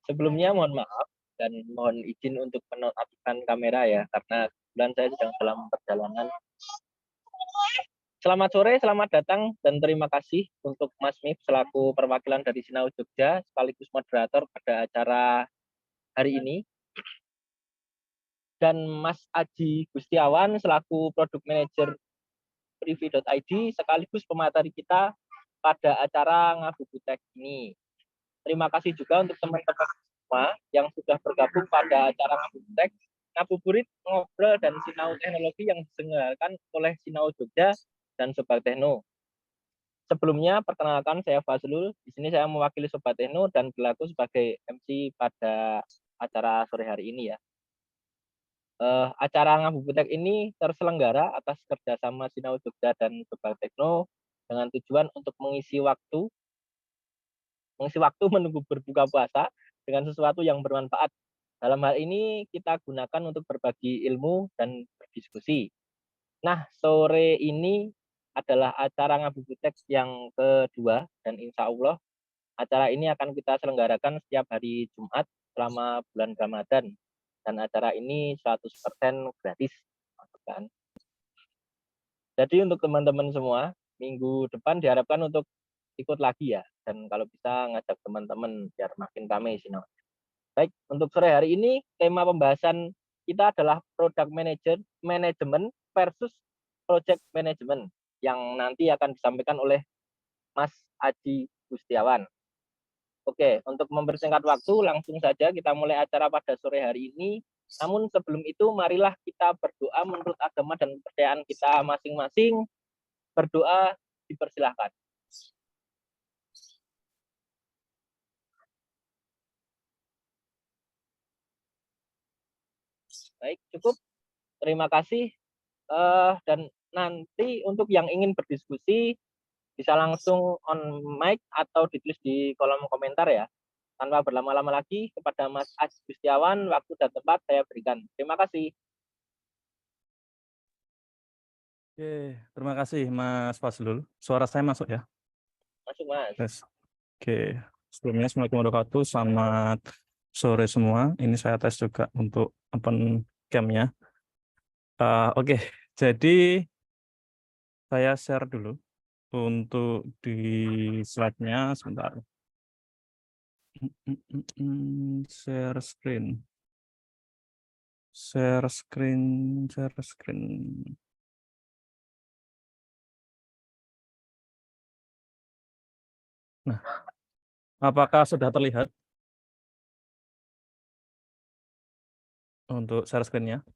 Sebelumnya mohon maaf dan mohon izin untuk menonaktifkan kamera ya, karena kebetulan saya sedang dalam perjalanan. Selamat sore, selamat datang, dan terima kasih untuk Mas Mif selaku perwakilan dari Sinau Jogja sekaligus moderator pada acara hari ini, dan Mas Aji Gustiawan selaku produk manajer Privi.id sekaligus pemateri kita pada acara Ngabuburit ini. Terima kasih juga untuk teman-teman semua yang sudah bergabung pada acara Ngabuburit Ngobrol dan Sinau Teknologi yang diselenggarakan oleh Sinau Jogja dan Sobat Tekno. Sebelumnya, perkenalkan saya Fazlul. Di sini saya mewakili Sobat Tekno dan berlaku sebagai MC pada acara sore hari ini ya. Acara Ngabuburit ini terselenggara atas kerjasama Sinau Jogja dan Sobat Tekno dengan tujuan untuk mengisi waktu menunggu berbuka puasa dengan sesuatu yang bermanfaat. Dalam hal ini kita gunakan untuk berbagi ilmu dan berdiskusi. Nah, sore ini adalah acara Ngabuburit yang kedua, dan insya Allah acara ini akan kita selenggarakan setiap hari Jumat selama bulan Ramadan. Dan acara ini 100% gratis. Kan? Jadi untuk teman-teman semua, minggu depan diharapkan untuk ikut lagi ya. Dan kalau bisa ngajak teman-teman biar makin ramai sih. Baik, untuk sore hari ini tema pembahasan kita adalah product management versus project management yang nanti akan disampaikan oleh Mas Aji Gustiawan. Oke, untuk mempersingkat waktu, langsung saja kita mulai acara pada sore hari ini. Namun sebelum itu, marilah kita berdoa menurut agama dan kepercayaan kita masing-masing. Berdoa dipersilahkan. Baik, cukup. Terima kasih. Dan nanti untuk yang ingin berdiskusi, bisa langsung on mic atau ditulis di kolom komentar ya. Tanpa berlama-lama lagi, kepada Mas Aji Gustiawan, waktu dan tempat saya berikan. Terima kasih. Oke, terima kasih Mas Fazlul. Suara saya masuk ya? Masuk, Mas. Yes. Oke, sebelumnya Assalamualaikum warahmatullahi wabarakatuh. Selamat sore semua. Ini saya tes juga untuk open cam-nya. Oke, jadi saya share dulu untuk di slide-nya sebentar. Share screen. Share screen. Nah, apakah sudah terlihat untuk share screen-nya?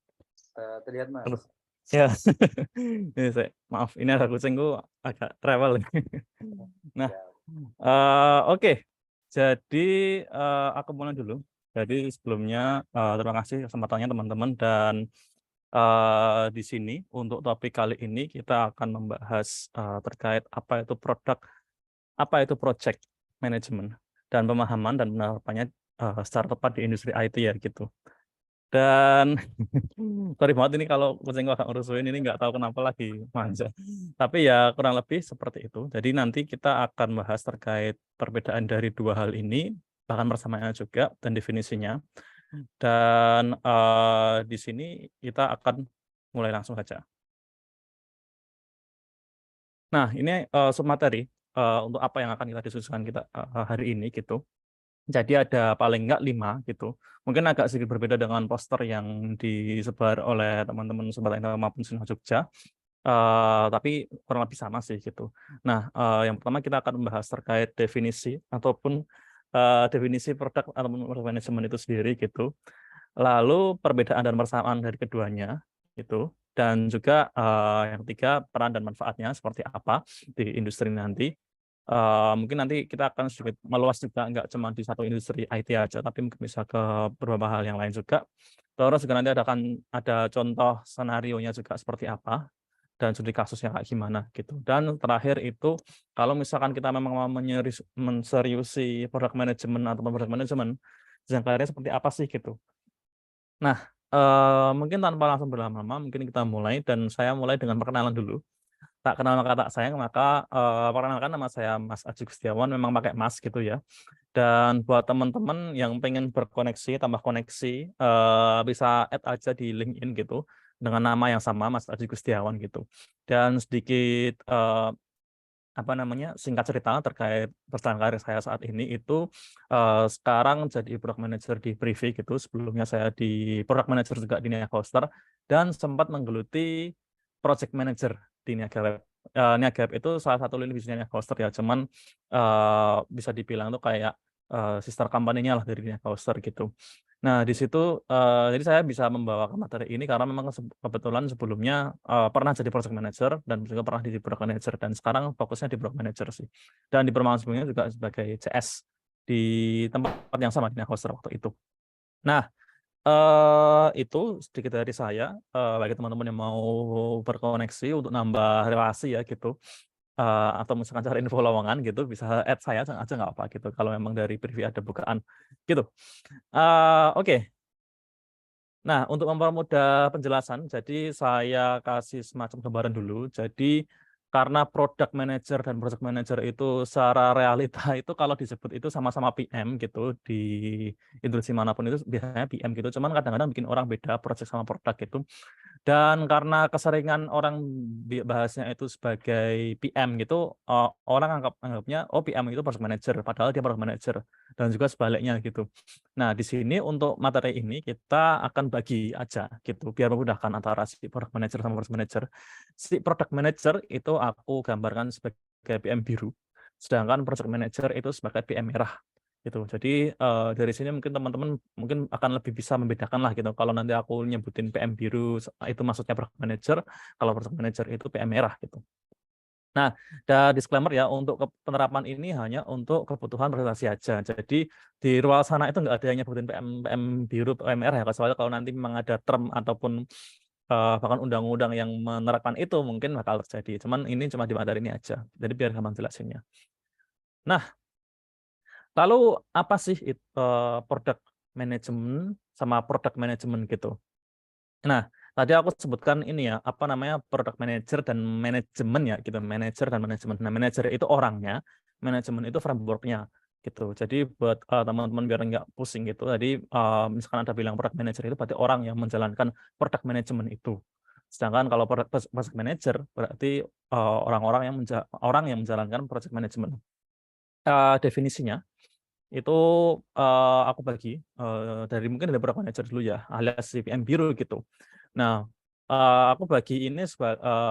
Terlihat, Mas. Ya, ini maaf, ini ada kucingku agak travel. Nah, oke. Jadi aku mulai dulu. Jadi sebelumnya terima kasih kesempatannya teman-teman, dan di sini untuk topik kali ini kita akan membahas terkait apa itu produk, apa itu project management, dan pemahaman dan penerapannya secara tepat di industri IT ya gitu. Dan sorry banget ini kalau kucing agak ngerusuin, ini nggak tahu kenapa lagi manja. Tapi ya kurang lebih seperti itu. Jadi nanti kita akan bahas terkait perbedaan dari dua hal ini, bahkan persamaannya juga dan definisinya. Dan di sini kita akan mulai langsung saja. Nah, ini submateri untuk apa yang akan kita diskusikan kita hari ini gitu. Jadi ada paling enggak 5 gitu. Mungkin agak sedikit berbeda dengan poster yang disebar oleh teman-teman Sobat Tekno maupun Sinau Jogja. Tapi kurang lebih sama sih gitu. Nah, yang pertama kita akan membahas terkait definisi ataupun definisi produk atau product management itu sendiri gitu. Lalu perbedaan dan persamaan dari keduanya gitu. Dan juga yang ketiga peran dan manfaatnya seperti apa di industri nanti. Mungkin nanti kita akan sedikit meluas juga, nggak cuma di satu industri IT aja, tapi mungkin bisa ke beberapa hal yang lain juga. Terus juga nanti ada contoh senarionya juga seperti apa, dan studi kasusnya kayak gimana gitu. Dan terakhir itu, kalau misalkan kita memang mau menseriusi product management atau product management, jangka seperti apa sih gitu. Nah, mungkin tanpa langsung berlama-lama, mungkin kita mulai, dan saya mulai dengan perkenalan dulu. tak kenal maka tak sayang, maka perkenalkan, nama saya Mas Aji Gustiawan, memang pakai Mas gitu ya. Dan buat teman-teman yang pengen berkoneksi, tambah koneksi, bisa add aja di LinkedIn gitu dengan nama yang sama, Mas Aji Gustiawan gitu. Dan sedikit apa namanya, singkat cerita terkait perjalanan karir saya saat ini itu, sekarang jadi product manager di Privy gitu. Sebelumnya saya di product manager juga di Niaga Hoster dan sempat menggeluti project manager di Niaga Web. Niaga Web itu salah satu lini bisnisnya Niaga Hoster ya, cuman bisa dibilang tuh kayak sister company-nya lah dari Niaga Hoster gitu. Nah, di situ jadi saya bisa membawakan materi ini karena memang kebetulan sebelumnya pernah jadi project manager dan juga pernah jadi product manager, dan sekarang fokusnya di product manager sih. Dan di Permainan sebelumnya juga sebagai CS di tempat yang sama di Niaga Hoster waktu itu. Nah, itu sedikit dari saya, bagi teman-teman yang mau berkoneksi untuk nambah relasi ya gitu, atau misalkan cari info lowongan gitu, bisa add saya aja nggak apa gitu, kalau memang dari Privy ada bukaan gitu. Oke. Nah, untuk mempermudah penjelasan, jadi saya kasih semacam gambaran dulu. Jadi karena product manager dan project manager itu secara realita itu kalau disebut itu sama-sama PM gitu di industri manapun itu biasanya PM gitu. Cuman kadang-kadang bikin orang beda project sama produk gitu. Dan karena keseringan orang bahasnya itu sebagai PM gitu, orang anggapnya, oh PM itu project manager, padahal dia product manager, dan juga sebaliknya gitu. Nah, di sini untuk materi ini kita akan bagi aja gitu, biar memudahkan antara si product manager sama project manager. Si product manager itu aku gambarkan sebagai PM biru, sedangkan project manager itu sebagai PM merah. Gitu. Jadi dari sini mungkin teman-teman mungkin akan lebih bisa membedakan lah gitu. Kalau nanti aku nyebutin PM biru itu maksudnya product manager, kalau project manager itu PM merah gitu. Nah, ada disclaimer ya, untuk penerapan ini hanya untuk kebutuhan presentasi aja. Jadi di luar sana itu nggak ada yang nyebutin PM biru, PM merah ya, kecuali kalau nanti memang ada term ataupun bahkan undang-undang yang menerapkan itu mungkin bakal terjadi. Cuman ini cuma di materi ini aja. Jadi biar gampang jelasinnya. Nah, lalu apa sih product management sama product management gitu? Nah, tadi aku sebutkan ini ya, apa namanya, product manager dan manajemen ya gitu, manager dan manajemen. Nah, manager itu orangnya, manajemen itu framework-nya gitu. Jadi buat teman-teman biar nggak pusing gitu, tadi misalkan ada bilang product manager itu berarti orang yang menjalankan product management itu. Sedangkan kalau project manager berarti orang-orang orang yang menjalankan project management. Definisinya itu aku bagi dari mungkin dari product manager dulu ya, alias CPM biru gitu. Nah, aku bagi ini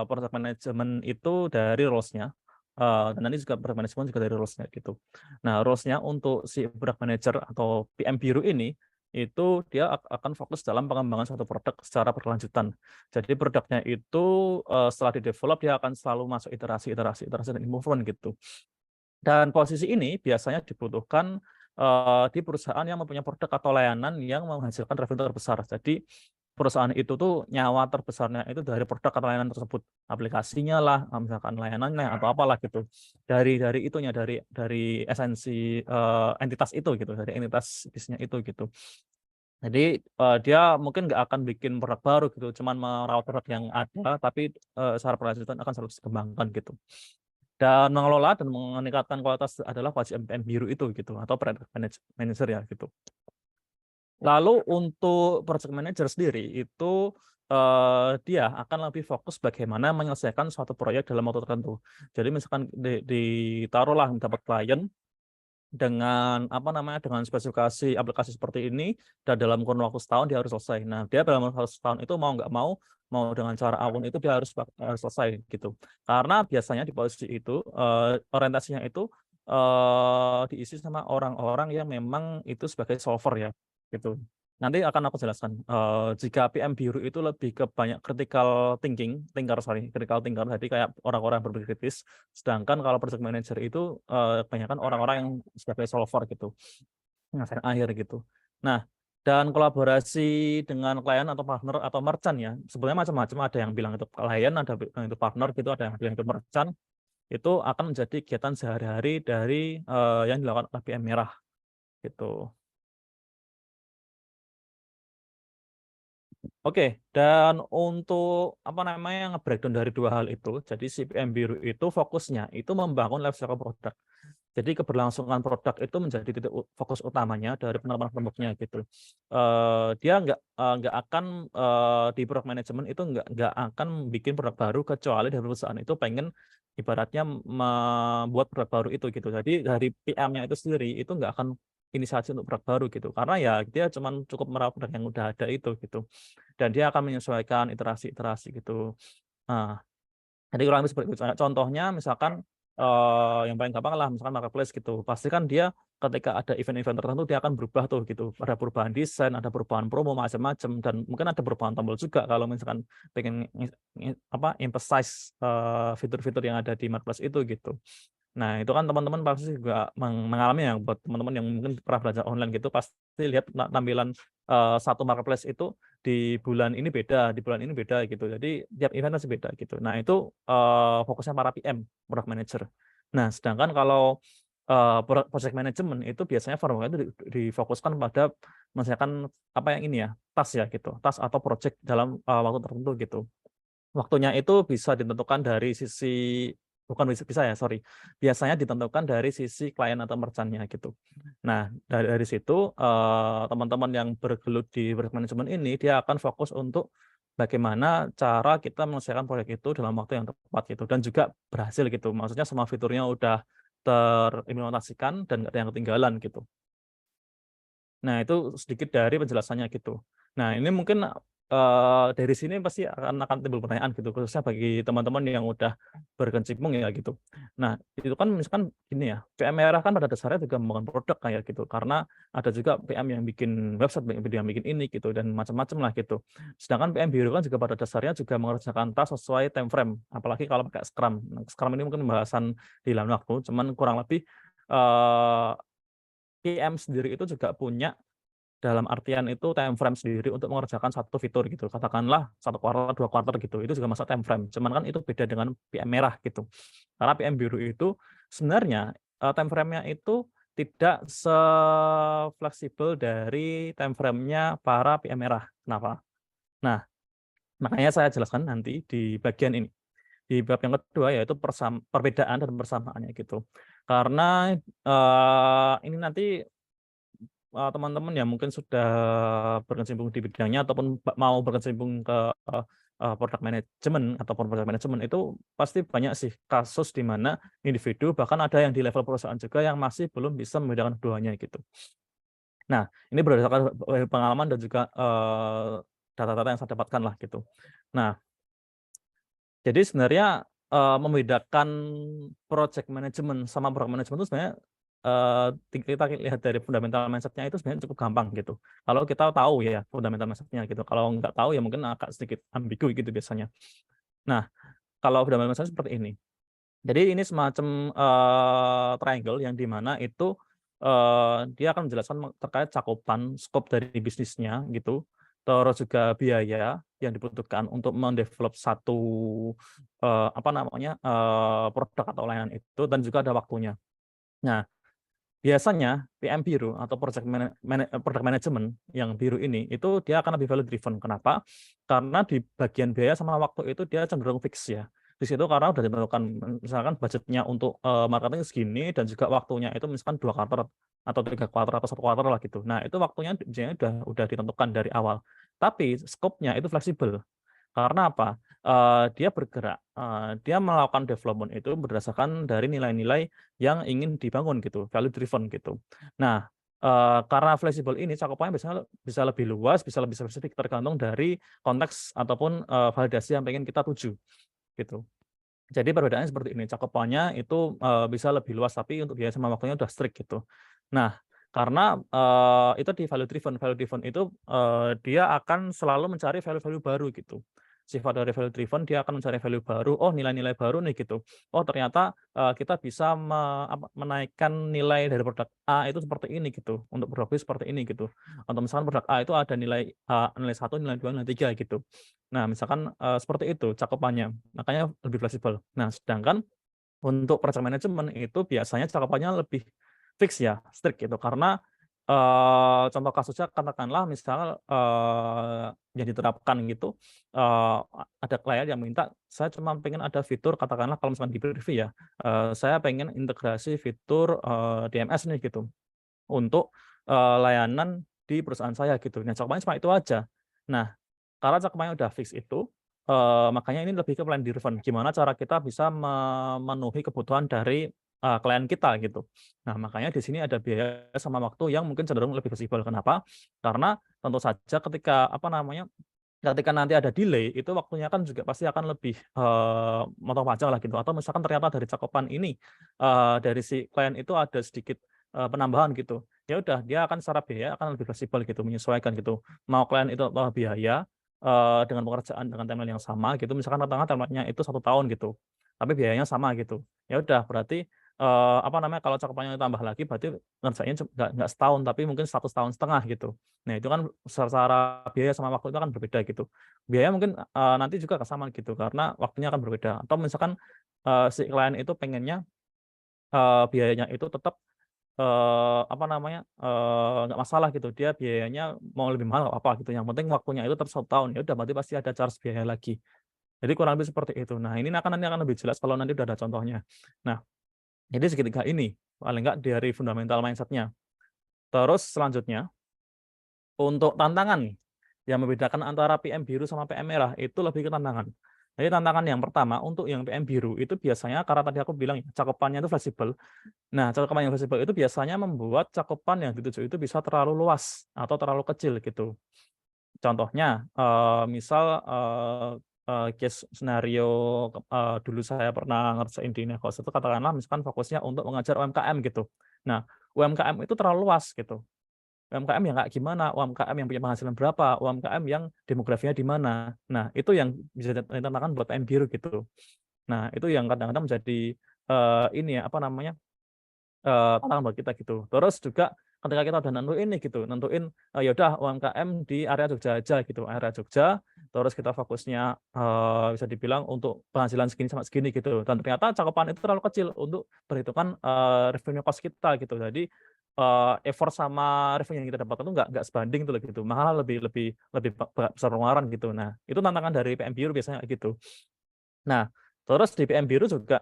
product management itu dari roles-nya, dan nanti juga product management juga dari roles-nya gitu. Nah, roles-nya untuk si product manager atau PM biru ini, itu dia akan fokus dalam pengembangan suatu produk secara berkelanjutan. Jadi produknya itu setelah di-develop dia akan selalu masuk iterasi dan improvement gitu. Dan posisi ini biasanya dibutuhkan di perusahaan yang mempunyai produk atau layanan yang menghasilkan revenue terbesar. Jadi perusahaan itu tuh nyawa terbesarnya itu dari produk atau layanan tersebut, aplikasinya lah, misalkan layanannya atau apalah gitu. Dari itunya, dari esensi entitas itu gitu, dari entitas bisnisnya itu gitu. Jadi dia mungkin nggak akan bikin produk baru gitu, cuman merawat produk yang ada, tapi secara berkelanjutan akan selalu dikembangkan gitu. Dan mengelola dan meningkatkan kualitas adalah wajib PM biru itu gitu, atau project manager ya gitu. Lalu untuk project manager sendiri itu dia akan lebih fokus bagaimana menyelesaikan suatu proyek dalam waktu tertentu. Jadi misalkan ditaruhlah dapat klien dengan apa namanya, dengan spesifikasi aplikasi seperti ini, dan dalam kurun waktu setahun dia harus selesai. Nah, dia dalam waktu setahun itu mau nggak mau dengan cara apapun itu dia harus selesai gitu. Karena biasanya di posisi itu orientasinya itu diisi sama orang-orang yang memang itu sebagai solver ya gitu. Nanti akan aku jelaskan. Jika PM biru itu lebih ke banyak critical thinker, jadi kayak orang-orang berpikir kritis. Sedangkan kalau project manager itu kebanyakan orang-orang yang sebagai solver gitu, nyelesain akhir gitu. Nah, dan kolaborasi dengan klien atau partner atau merchant ya, sebenarnya macam-macam, ada yang bilang itu klien, ada yang itu partner gitu, ada yang bilang itu merchant, itu akan menjadi kegiatan sehari-hari dari yang dilakukan oleh PM merah gitu. Oke, dan untuk apa namanya nge-breakdown dari dua hal itu, jadi si PM biru itu fokusnya itu membangun life cycle product. Jadi keberlangsungan produk itu menjadi titik fokus utamanya dari penerapan framework-nya gitu. Dia nggak akan di product management itu nggak akan bikin produk baru kecuali dari perusahaan itu pengen ibaratnya membuat produk baru itu gitu. Jadi dari PM-nya itu sendiri itu nggak akan inisiasi untuk produk baru gitu. Karena ya dia cuman cukup merawat produk yang udah ada itu gitu. Dan dia akan menyesuaikan iterasi-iterasi gitu. Nah, jadi kurang lebih seperti itu. Contohnya misalkan, yang paling gampang lah misalkan marketplace gitu. Pasti kan dia ketika ada event-event tertentu dia akan berubah tuh gitu. Ada perubahan desain, ada perubahan promo macam-macam dan mungkin ada perubahan tombol juga kalau misalkan pengen emphasize, fitur-fitur yang ada di marketplace itu gitu. Nah, itu kan teman-teman pasti juga mengalami ya, buat teman-teman yang mungkin pernah belajar online gitu, pasti lihat tampilan, satu marketplace itu di bulan ini beda, di bulan ini beda gitu. Jadi tiap event pasti beda gitu. Nah, itu, fokusnya para PM, product manager. Nah, sedangkan kalau, project management itu biasanya framework itu difokuskan pada menyelesaikan apa yang ini ya, task ya gitu, task atau project dalam, waktu tertentu gitu. Waktunya itu bisa ditentukan dari sisi bukan bisa ya, sorry, biasanya ditentukan dari sisi klien atau merchant-nya gitu. Nah, dari situ, teman-teman yang bergelut di project management ini, dia akan fokus untuk bagaimana cara kita menyelesaikan proyek itu dalam waktu yang tepat gitu, dan juga berhasil gitu. Maksudnya semua fiturnya udah terimplementasikan dan nggak ada yang ketinggalan gitu. Nah, itu sedikit dari penjelasannya gitu. Nah, ini mungkin, dari sini pasti akan timbul pertanyaan gitu, khususnya bagi teman-teman yang udah berkecimpung ya gitu. Nah, itu kan misalkan gini ya, PM merah kan pada dasarnya juga membangun produk kayak gitu, karena ada juga PM yang bikin website, yang bikin ini gitu, dan macam-macam lah gitu. Sedangkan PM biru kan juga pada dasarnya juga mengerjakan task sesuai time frame, apalagi kalau pakai Scrum. Nah, Scrum ini mungkin pembahasan di lain waktu, cuman kurang lebih, eee PM sendiri itu juga punya dalam artian itu time frame sendiri untuk mengerjakan satu fitur gitu. Katakanlah 1 kuartal, 2 kuartal gitu, itu juga masuk time frame. Cuman kan itu beda dengan PM merah gitu. Karena PM biru itu sebenarnya, time frame-nya itu tidak se-fleksibel dari time frame-nya para PM merah. Kenapa? Nah, makanya saya jelaskan nanti di bagian ini. Di bab yang kedua yaitu perbedaan dan persamaannya gitu. Karena, ini nanti teman-teman yang mungkin sudah berkecimpung di bidangnya ataupun mau berkecimpung ke, product management ataupun project management itu pasti banyak sih kasus di mana individu bahkan ada yang di level perusahaan juga yang masih belum bisa membedakan keduanya gitu. Nah, ini berdasarkan pengalaman dan juga, data-data yang saya dapatkan lah gitu. Nah, jadi sebenarnya, membedakan project management sama product management itu sebenarnya, kita lihat dari fundamental mindset-nya itu sebenarnya cukup gampang gitu. Kalau kita tahu ya fundamental mindset-nya gitu, kalau nggak tahu ya mungkin agak sedikit ambigu gitu biasanya. Nah, kalau fundamental mindset seperti ini. Jadi ini semacam, triangle yang di mana itu, dia akan menjelaskan terkait cakupan skop dari bisnisnya gitu, terus juga biaya yang dibutuhkan untuk mendevelop satu, apa namanya, produk atau layanan itu dan juga ada waktunya. Nah, biasanya PM biru atau product management yang biru ini, itu dia akan lebih value driven. Kenapa? Karena di bagian biaya sama waktu itu dia cenderung fix ya. Di situ karena udah ditentukan, misalkan budgetnya untuk, marketing segini dan juga waktunya itu misalkan 2 kuartal atau 3 kuartal atau 1 kuartal lah gitu. Nah, itu waktunya biasanya udah ditentukan dari awal. Tapi scope-nya itu fleksibel. Karena apa? Dia bergerak, dia melakukan development itu berdasarkan dari nilai-nilai yang ingin dibangun gitu, value driven gitu. Nah, karena fleksibel ini cakupannya biasanya bisa lebih luas, bisa lebih spesifik tergantung dari konteks ataupun, validasi yang pengen kita tuju, gitu. Jadi perbedaannya seperti ini, cakupannya itu, bisa lebih luas, tapi untuk biaya sama waktunya udah strict gitu. Nah, karena, itu di value driven itu, dia akan selalu mencari value-value baru gitu. Sifat dari value driven dia akan mencari value baru, oh nilai-nilai baru nih gitu. Oh ternyata, kita bisa menaikkan nilai dari produk A itu seperti ini gitu, untuk produk B seperti ini gitu. Atau misalkan produk A itu ada nilai, nilai 1, nilai 2, nilai 3 gitu. Nah, misalkan, seperti itu cakupannya, makanya lebih fleksibel. Nah, sedangkan untuk project management itu biasanya cakupannya lebih fix ya, strict gitu, karena contoh kasusnya katakanlah misal, yang diterapkan gitu, ada klien yang minta, "Saya cuma pengen ada fitur," katakanlah kalau misalkan di privy ya, "Saya pengen integrasi fitur, DMS nih," gitu, untuk, layanan di perusahaan saya gitu. Nah, cakupannya cuma itu aja. Nah, karena cakupannya udah fix itu, makanya ini lebih ke plan driven, gimana cara kita bisa memenuhi kebutuhan dari, klien kita gitu. Nah, makanya di sini ada biaya sama waktu yang mungkin cenderung lebih fleksibel. Kenapa? Karena tentu saja ketika, apa namanya, ketika nanti ada delay, itu waktunya kan juga pasti akan lebih, motong panjang lah gitu, atau misalkan ternyata dari cakupan ini, dari si klien itu ada sedikit, penambahan gitu, ya udah dia akan secara biaya akan lebih fleksibel gitu, menyesuaikan gitu. Mau klien itu biaya, dengan pekerjaan dengan timeline yang sama gitu, misalkan katakanlah timeline-nya itu 1 tahun gitu, tapi biayanya sama gitu. Ya udah berarti, apa namanya, kalau cakupannya ditambah lagi berarti ngerjainnya nggak setahun, tapi mungkin 1,5 tahun gitu. Nah, itu kan secara biaya sama waktu itu kan berbeda gitu. Biaya mungkin, nanti juga akan sama gitu, karena waktunya akan berbeda. Atau misalkan, si klien itu pengennya, biayanya itu tetap, apa namanya, nggak masalah gitu, dia biayanya mau lebih mahal nggak apa-apa gitu, yang penting waktunya itu tetap 1 tahun, ya udah berarti pasti ada charge biaya lagi. Jadi kurang lebih seperti itu. Nah, ini nanti akan lebih jelas kalau nanti udah ada contohnya. Nah, jadi segitiga ini, paling nggak dari fundamental mindset-nya. Terus selanjutnya, untuk tantangan nih, yang membedakan antara PM biru sama PM merah itu lebih ke tantangan. Jadi tantangan yang pertama untuk yang PM biru itu biasanya karena tadi aku bilang ya, cakupannya itu fleksibel. Nah, cakupan yang fleksibel itu biasanya membuat cakupan yang dituju itu bisa terlalu luas atau terlalu kecil gitu. Contohnya, misal, case scenario, dulu saya pernah ngerjain di Negos itu katakanlah misalkan fokusnya untuk mengajar UMKM gitu. Nah, UMKM itu terlalu luas gitu. UMKM yang kayak gimana, UMKM yang punya penghasilan berapa, UMKM yang demografinya di mana. Nah, itu yang bisa ditanyakan buat PM biru gitu. Nah, itu yang kadang-kadang menjadi, ini ya, apa namanya, tantangan buat kita gitu. Terus juga ketika kita udah nentuin nih gitu, nentuin, ya udah UMKM di area Jogja aja gitu, area Jogja, terus kita fokusnya, bisa dibilang untuk penghasilan segini sama segini gitu, dan ternyata cakupan itu terlalu kecil untuk perhitungan, revenue cost kita gitu. Jadi, effort sama revenue yang kita dapatkan itu nggak sebanding tuh gitu, malah lebih lebih lebih besar pengeluaran gitu. Nah, itu tantangan dari PM biru biasanya kayak gitu. Nah, terus di PM biru juga,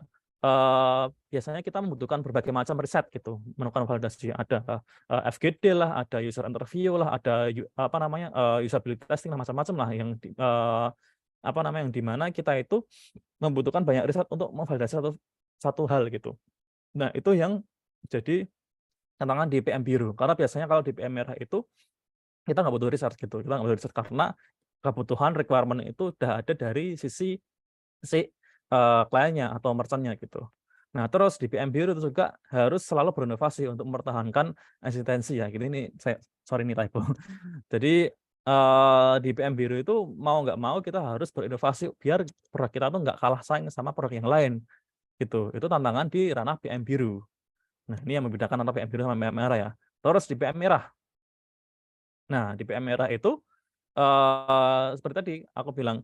biasanya kita membutuhkan berbagai macam riset gitu, melakukan validasi. Ada, FGD lah, ada user interview lah, ada apa namanya, usability testing lah, macam-macam lah yang apa namanya, yang di mana kita itu membutuhkan banyak riset untuk memvalidasi satu satu hal gitu. Nah, itu yang jadi tantangan di PM biru. Karena biasanya kalau di PM merah itu kita nggak butuh riset gitu, kita nggak butuh riset karena kebutuhan requirement itu udah ada dari sisi si, kliennya atau merchant-nya gitu. Nah, terus di PM biru itu juga harus selalu berinovasi untuk mempertahankan eksistensi ya, gitu ini saya sorry ini typo. Jadi, di PM biru itu mau nggak mau kita harus berinovasi biar produk kita tuh nggak kalah saing sama produk yang lain, gitu. Itu tantangan di ranah PM biru. Nah, ini yang membedakan antara PM biru sama PM merah ya. Terus di PM merah. Nah, di PM merah itu, seperti tadi aku bilang,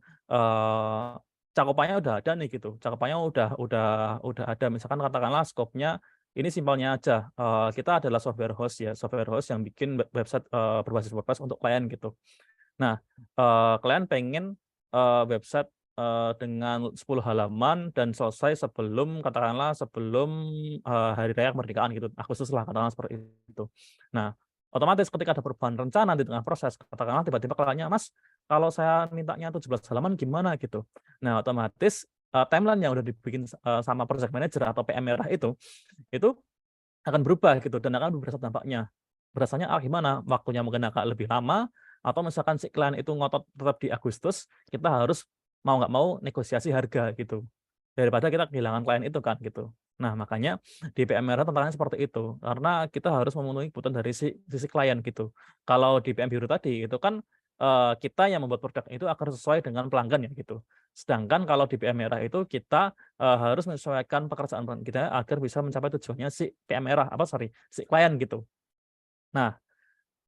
cakupannya udah ada nih gitu, cakupannya udah ada misalkan katakanlah skopnya ini simpelnya aja, kita adalah software host ya, software host yang bikin website, berbasis WordPress untuk klien gitu. Nah, klien pengen, website, dengan 10 halaman dan selesai sebelum katakanlah sebelum, hari raya kemerdekaan gitu, Agustus lah katakanlah seperti itu. Nah, otomatis ketika ada perubahan rencana di tengah proses, katakanlah tiba-tiba kliennya, "Mas, kalau saya mintanya 17 halaman gimana?" Gitu. Nah, otomatis, timeline yang udah dibikin, sama project manager atau PM merah itu akan berubah gitu dan akan berasa dampaknya. Berasanya, gimana? Waktunya mungkin agak lebih lama, atau misalkan si klien itu ngotot tetap di Agustus, kita harus mau nggak mau negosiasi harga gitu. Daripada kita kehilangan klien itu kan gitu. Nah, makanya di PM merah tantangannya seperti itu, karena kita harus memenuhi kebutuhan dari sisi klien gitu. Kalau di PM biru tadi itu kan, kita yang membuat produk itu akan sesuai dengan pelanggan ya gitu. Sedangkan kalau di PM merah itu kita, harus menyesuaikan pekerjaan kita agar bisa mencapai tujuannya si PM merah, apa sorry, si klien gitu. Nah,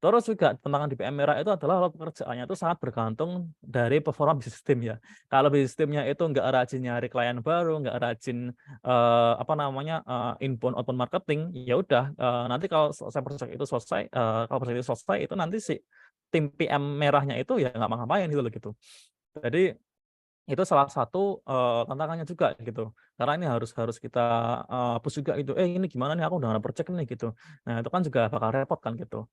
Terus juga tantangan di PM merah itu adalah pekerjaannya itu sangat bergantung dari performa bisnis sistem ya. Kalau bisnis sistemnya itu nggak rajin nyari klien baru, nggak rajin inbound outbound marketing, ya udah nanti kalau selesai proyek itu selesai, kalau proyek itu selesai itu nanti si tim PM merahnya itu ya nggak ngapain gitu loh gitu. Jadi itu salah satu, tantangannya juga gitu. Karena ini harus harus kita, push juga gitu, "Eh, ini gimana nih aku udah ada project nih," gitu. Nah, itu kan juga bakal repot kan gitu.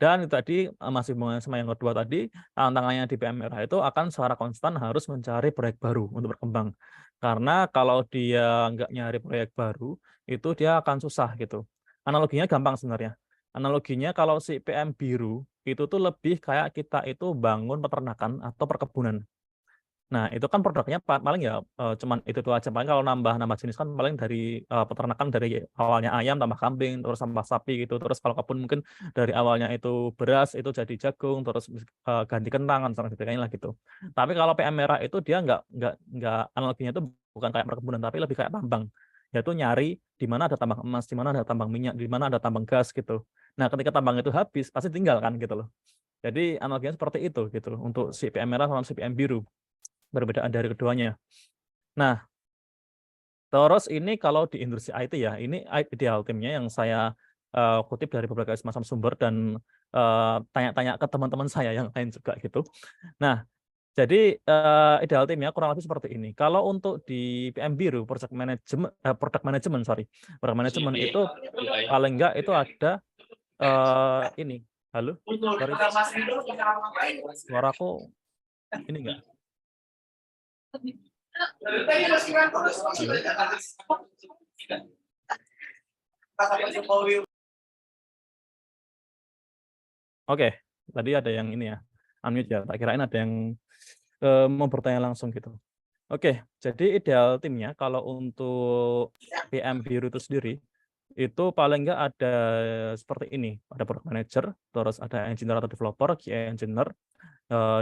Dan itu tadi, masih hubungannya sama yang kedua tadi, tantangannya di PM Merah itu akan secara konstan harus mencari proyek baru untuk berkembang. Karena kalau dia nggak nyari proyek baru, itu dia akan susah gitu. Analoginya gampang sebenarnya. Analoginya kalau si PM biru, itu tuh lebih kayak kita itu bangun peternakan atau perkebunan. Nah, itu kan produknya paling ya, cuman itu aja, paling kalau nambah jenis kan paling dari, peternakan dari awalnya ayam tambah kambing, terus tambah sapi gitu, terus kalau kebun mungkin dari awalnya itu beras, itu jadi jagung, terus, ganti kentang, dan sebagainya lah gitu. Tapi kalau PM merah itu dia nggak analoginya itu bukan kayak perkebunan, tapi lebih kayak tambang. Yaitu nyari di mana ada tambang emas, di mana ada tambang minyak, di mana ada tambang gas gitu. Nah, ketika tambang itu habis, pasti tinggal kan gitu loh. Jadi analoginya seperti itu gitu, untuk si PM merah sama si PM biru. Perbedaan dari keduanya. Nah, terus ini kalau di industri IT ya, ini ideal timnya yang saya, kutip dari berbagai macam sumber dan, tanya-tanya ke teman-teman saya yang lain juga gitu. Nah, jadi, ideal timnya kurang lebih seperti ini. Kalau untuk di PM biru, product management sorry, product management itu paling enggak itu ada, ini, halo? Sorry, suaraku ini enggak? Halo? Oke, tadi ada yang ini ya, unmute ya, tak kirain ada yang, mau bertanya langsung gitu. Oke, jadi ideal timnya kalau untuk PM biru itu sendiri, itu paling enggak ada seperti ini, ada product manager, terus ada engineer atau developer, QA engineer,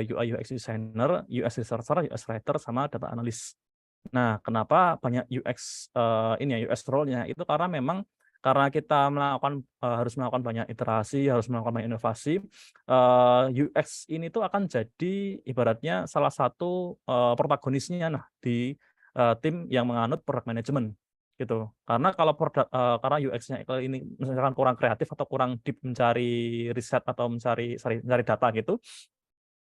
UI UX designer, UX researcher, UX writer, sama data analyst. Nah, kenapa banyak UX, ini ya, UX role-nya, itu karena memang karena kita harus melakukan banyak iterasi, harus melakukan banyak inovasi, UX ini tuh akan jadi ibaratnya salah satu, protagonisnya nah di, tim yang menganut product management, gitu. Karena kalau karena UX-nya ini misalkan kurang kreatif atau kurang deep mencari riset atau mencari data gitu,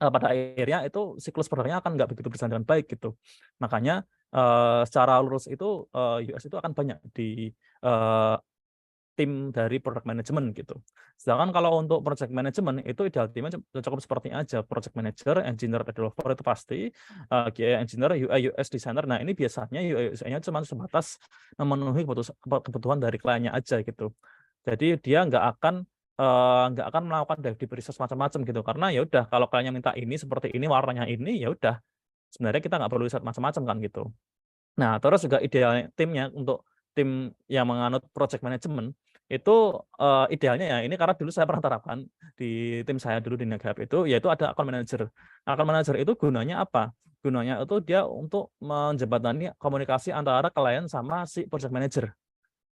pada akhirnya itu siklus produknya akan nggak begitu berjalan dengan baik gitu. Makanya, secara lurus itu, UX itu akan banyak di, eee, tim dari product management gitu. Sedangkan kalau untuk project management itu ideal timnya cukup seperti aja, project manager, engineer, developer itu pasti, QA engineer, UI UX designer. Nah, ini biasanya UI UX-nya cuma sebatas memenuhi kebutuhan dari kliennya aja gitu. Jadi dia nggak akan melakukan deep research macam-macam gitu, karena ya udah kalau kliennya minta ini, seperti ini, warnanya ini, ya udah, sebenarnya kita nggak perlu riset macam-macam kan gitu. Nah, terus juga idealnya timnya untuk tim yang menganut project management itu, idealnya ya ini karena dulu saya pernah terapkan di tim saya dulu di Negap itu, yaitu ada account manager. Account manager itu gunanya apa? Gunanya itu dia untuk menjembatani komunikasi antara klien sama si project manager.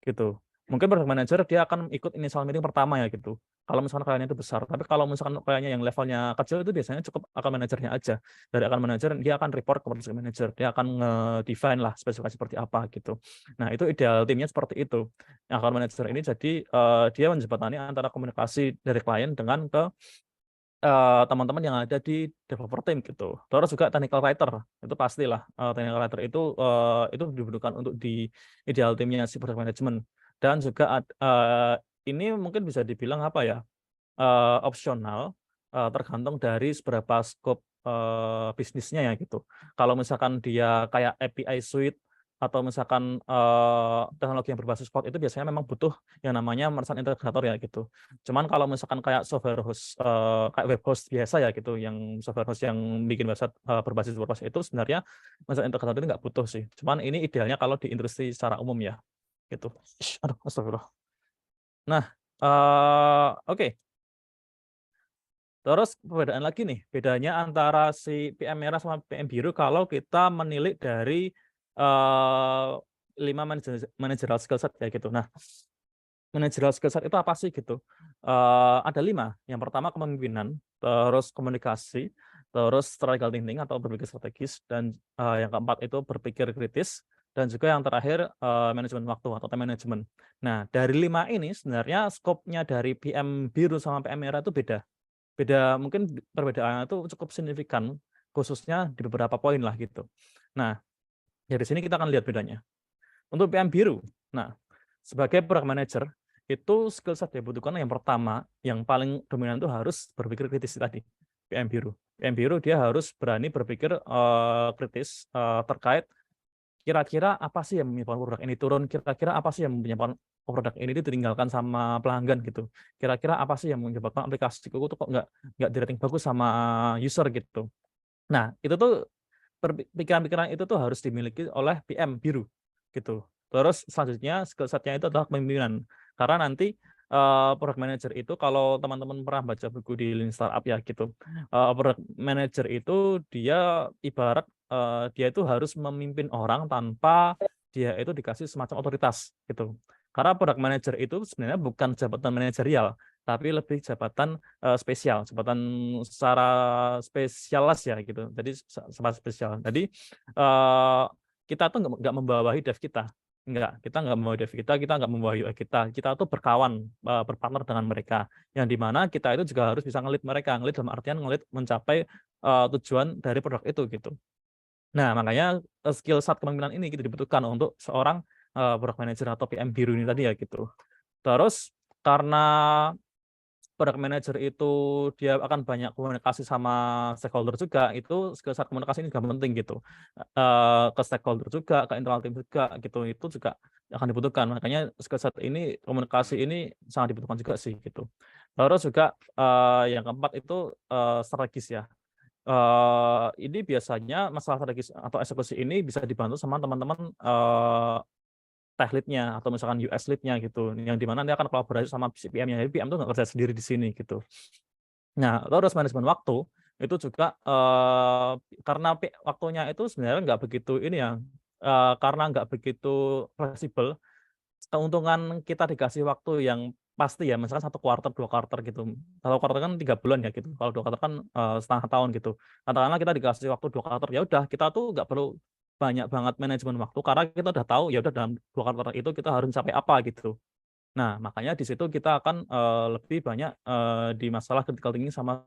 Gitu. Mungkin project manager dia akan ikut initial meeting pertama ya gitu, kalau misalkan kliennya itu besar. Tapi kalau misalkan kliennya yang levelnya kecil itu biasanya cukup account manager-nya aja. Dari account manager dia akan report ke project manager, dia akan nge-define lah spesifikasi seperti apa gitu. Nah, itu ideal timnya seperti itu. Account manager ini jadi, dia menjembatani antara komunikasi dari klien dengan ke, teman-teman yang ada di developer team gitu. Terus juga technical writer, itu pastilah, technical writer itu dibutuhkan untuk di ideal timnya si product management. Dan juga ini mungkin bisa dibilang apa ya, opsional, tergantung dari seberapa scope, bisnisnya ya gitu. Kalau misalkan dia kayak API suite atau misalkan, teknologi yang berbasis cloud itu biasanya memang butuh yang namanya merchant integrator ya gitu. Cuman kalau misalkan kayak software host, kayak web host biasa ya gitu, yang software host yang bikin website, berbasis WordPress itu sebenarnya merchant integrator itu nggak butuh sih. Cuman ini idealnya kalau di industri secara umum ya, gitu. Aduh, astagfirullah. Nah, oke. Terus perbedaan lagi nih, bedanya antara si PM merah sama PM biru kalau kita menilik dari, 5 managerial skill set kayak gitu. Nah, managerial skill set itu apa sih gitu? ada 5. Yang pertama kepemimpinan, terus komunikasi, terus strategical thinking atau berpikir strategis, dan yang keempat itu berpikir kritis, dan juga yang terakhir manajemen waktu atau time management. Nah, dari 5 ini sebenarnya skopnya dari PM biru sama PM merah itu beda. Beda mungkin perbedaannya itu cukup signifikan, khususnya di beberapa poin lah gitu. Nah, dari sini kita akan lihat bedanya. Untuk PM biru, nah sebagai product manager itu skill set yang dibutuhkan yang pertama, yang paling dominan itu harus berpikir kritis tadi, PM biru. PM biru dia harus berani berpikir kritis terkait kira-kira apa sih yang menyebabkan produk ini turun, kira-kira apa sih yang menyebabkan produk ini ditinggalkan sama pelanggan gitu. Kira-kira apa sih yang menyebabkan aplikasiku tuh kok nggak di-rating bagus sama user gitu. Nah, itu tuh pikiran-pikiran itu tuh harus dimiliki oleh PM biru gitu. Terus selanjutnya skill set-nya itu adalah kepemimpinan. Karena nanti product manager itu kalau teman-teman pernah baca buku di Lean Startup ya gitu. Product manager itu dia ibarat dia itu harus memimpin orang tanpa dia itu dikasih semacam otoritas gitu. Karena product manager itu sebenarnya bukan jabatan manajerial, tapi lebih jabatan spesial, jabatan secara spesialis ya gitu. Jadi sangat spesial. Jadi kita tuh nggak membawahi dev kita, kita nggak membawahi dev kita nggak membawahi UI kita tuh berkawan, berpartner dengan mereka. Yang di mana kita itu juga harus bisa ngelit mereka, ngelit dalam artian ngelit mencapai tujuan dari produk itu gitu. Nah, makanya skill set kepemimpinan ini gitu dibutuhkan untuk seorang product manager atau PM biru ini tadi ya gitu. Terus karena product manager itu dia akan banyak komunikasi sama stakeholder juga, itu skill set komunikasi ini juga penting gitu. Ke stakeholder juga, ke internal team juga gitu, itu juga akan dibutuhkan. Makanya skill set ini, komunikasi ini sangat dibutuhkan juga sih gitu. Terus juga yang keempat itu strategis ya. Ini biasanya masalah strategis atau eksekusi ini bisa dibantu sama teman-teman tech lead-nya atau misalkan US lead-nya gitu, yang di mana dia akan kolaborasi sama si PM-nya. Jadi PM tuh nggak kerja sendiri di sini gitu. Nah, terus manajemen waktu itu juga karena waktunya itu sebenarnya nggak begitu ini ya, karena nggak begitu fleksibel, keuntungan kita dikasih waktu yang pasti ya, misalkan 1 kuartal, 2 kuartal gitu. 1 kuartal kan 3 bulan ya gitu, kalau 2 kuartal kan setengah tahun gitu. Katakanlah kita dikasih waktu 2 kuartal, ya udah kita tuh nggak perlu banyak banget manajemen waktu karena kita udah tahu ya udah dalam 2 kuartal itu kita harus mencapai apa gitu. Nah, makanya di situ kita akan lebih banyak di masalah critical thinking sama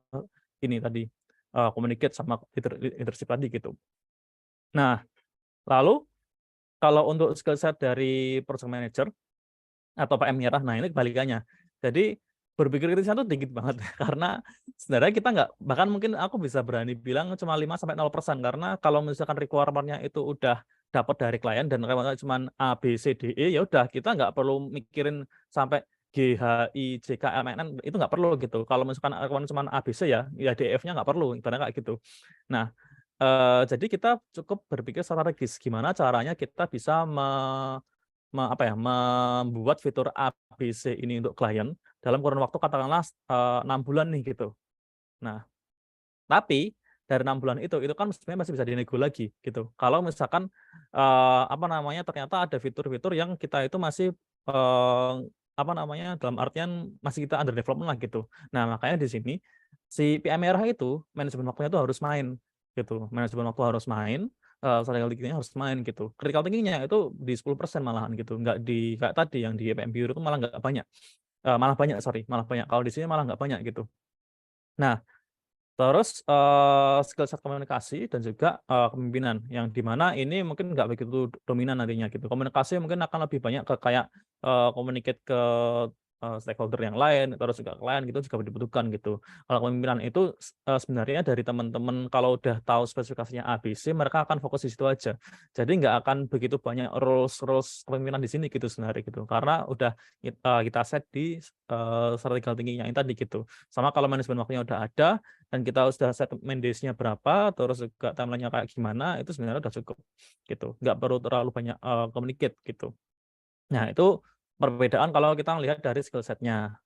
ini tadi, communicate sama leadership tadi gitu. Nah, lalu kalau untuk skill set dari project manager atau PM merah, nah ini kebalikannya. Jadi berpikir kritisnya tuh tinggi banget karena sebenarnya kita nggak, bahkan mungkin aku bisa berani bilang cuma 5-0%, karena kalau misalkan requirement-nya itu udah dapat dari klien dan requirement cuma A, B, C, D, E, ya udah kita nggak perlu mikirin sampai G, H, I, J, K, L, M, N, itu nggak perlu gitu. Kalau misalkan requirement cuma A, B, C ya D, E, F-nya nggak perlu, ibaratnya kayak gitu. Nah, jadi kita cukup berpikir strategis, gimana caranya kita bisa membuat fitur A, B, C ini untuk klien dalam kurun waktu katakanlah 6 bulan nih gitu. Nah, tapi dari 6 bulan itu kan sebenarnya masih bisa dinego lagi gitu. Kalau misalkan ternyata ada fitur-fitur yang kita itu masih dalam artian masih kita under development lah gitu. Nah, makanya di sini si PM merah itu manajemen waktunya itu harus main gitu. Manajemen waktu harus main, strategical thinking-nya harus main gitu. Critical thinking-nya itu di 10% malahan gitu, nggak di kayak tadi yang di PM biru itu malah nggak banyak. Malah banyak, sorry, malah banyak. Kalau di sini malah nggak banyak gitu. Nah, terus skill set komunikasi dan juga kepemimpinan, yang di mana ini mungkin nggak begitu dominan nantinya gitu. Komunikasi mungkin akan lebih banyak ke kayak communicate ke stakeholder yang lain, terus juga klien gitu juga dibutuhkan gitu. Kalau kepemimpinan itu sebenarnya dari teman-teman kalau udah tahu spesifikasinya A, B, C, mereka akan fokus di situ aja. Jadi nggak akan begitu banyak rules kepemimpinan di sini gitu sebenarnya gitu. Karena udah kita set di strategical thinking-nya yang tadi gitu. Sama kalau manajemen waktunya udah ada, dan kita sudah set main days-nya berapa, terus juga timeline-nya kayak gimana, itu sebenarnya udah cukup gitu. Nggak perlu terlalu banyak communicate gitu. Nah, itu perbedaan kalau kita melihat dari skill set-nya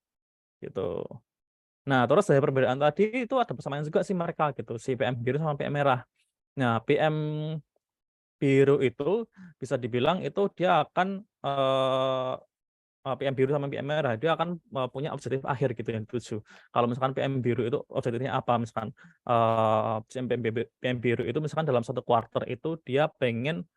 gitu. Nah, terus dari perbedaan tadi itu ada persamaan juga sih mereka gitu, si PM biru sama PM merah. Nah, PM biru itu bisa dibilang itu dia akan PM biru sama PM merah dia akan punya objektif akhir gitu yang dituju. Kalau misalkan PM biru itu objektifnya apa misalkan PM biru itu misalkan dalam satu kuartal itu dia pengen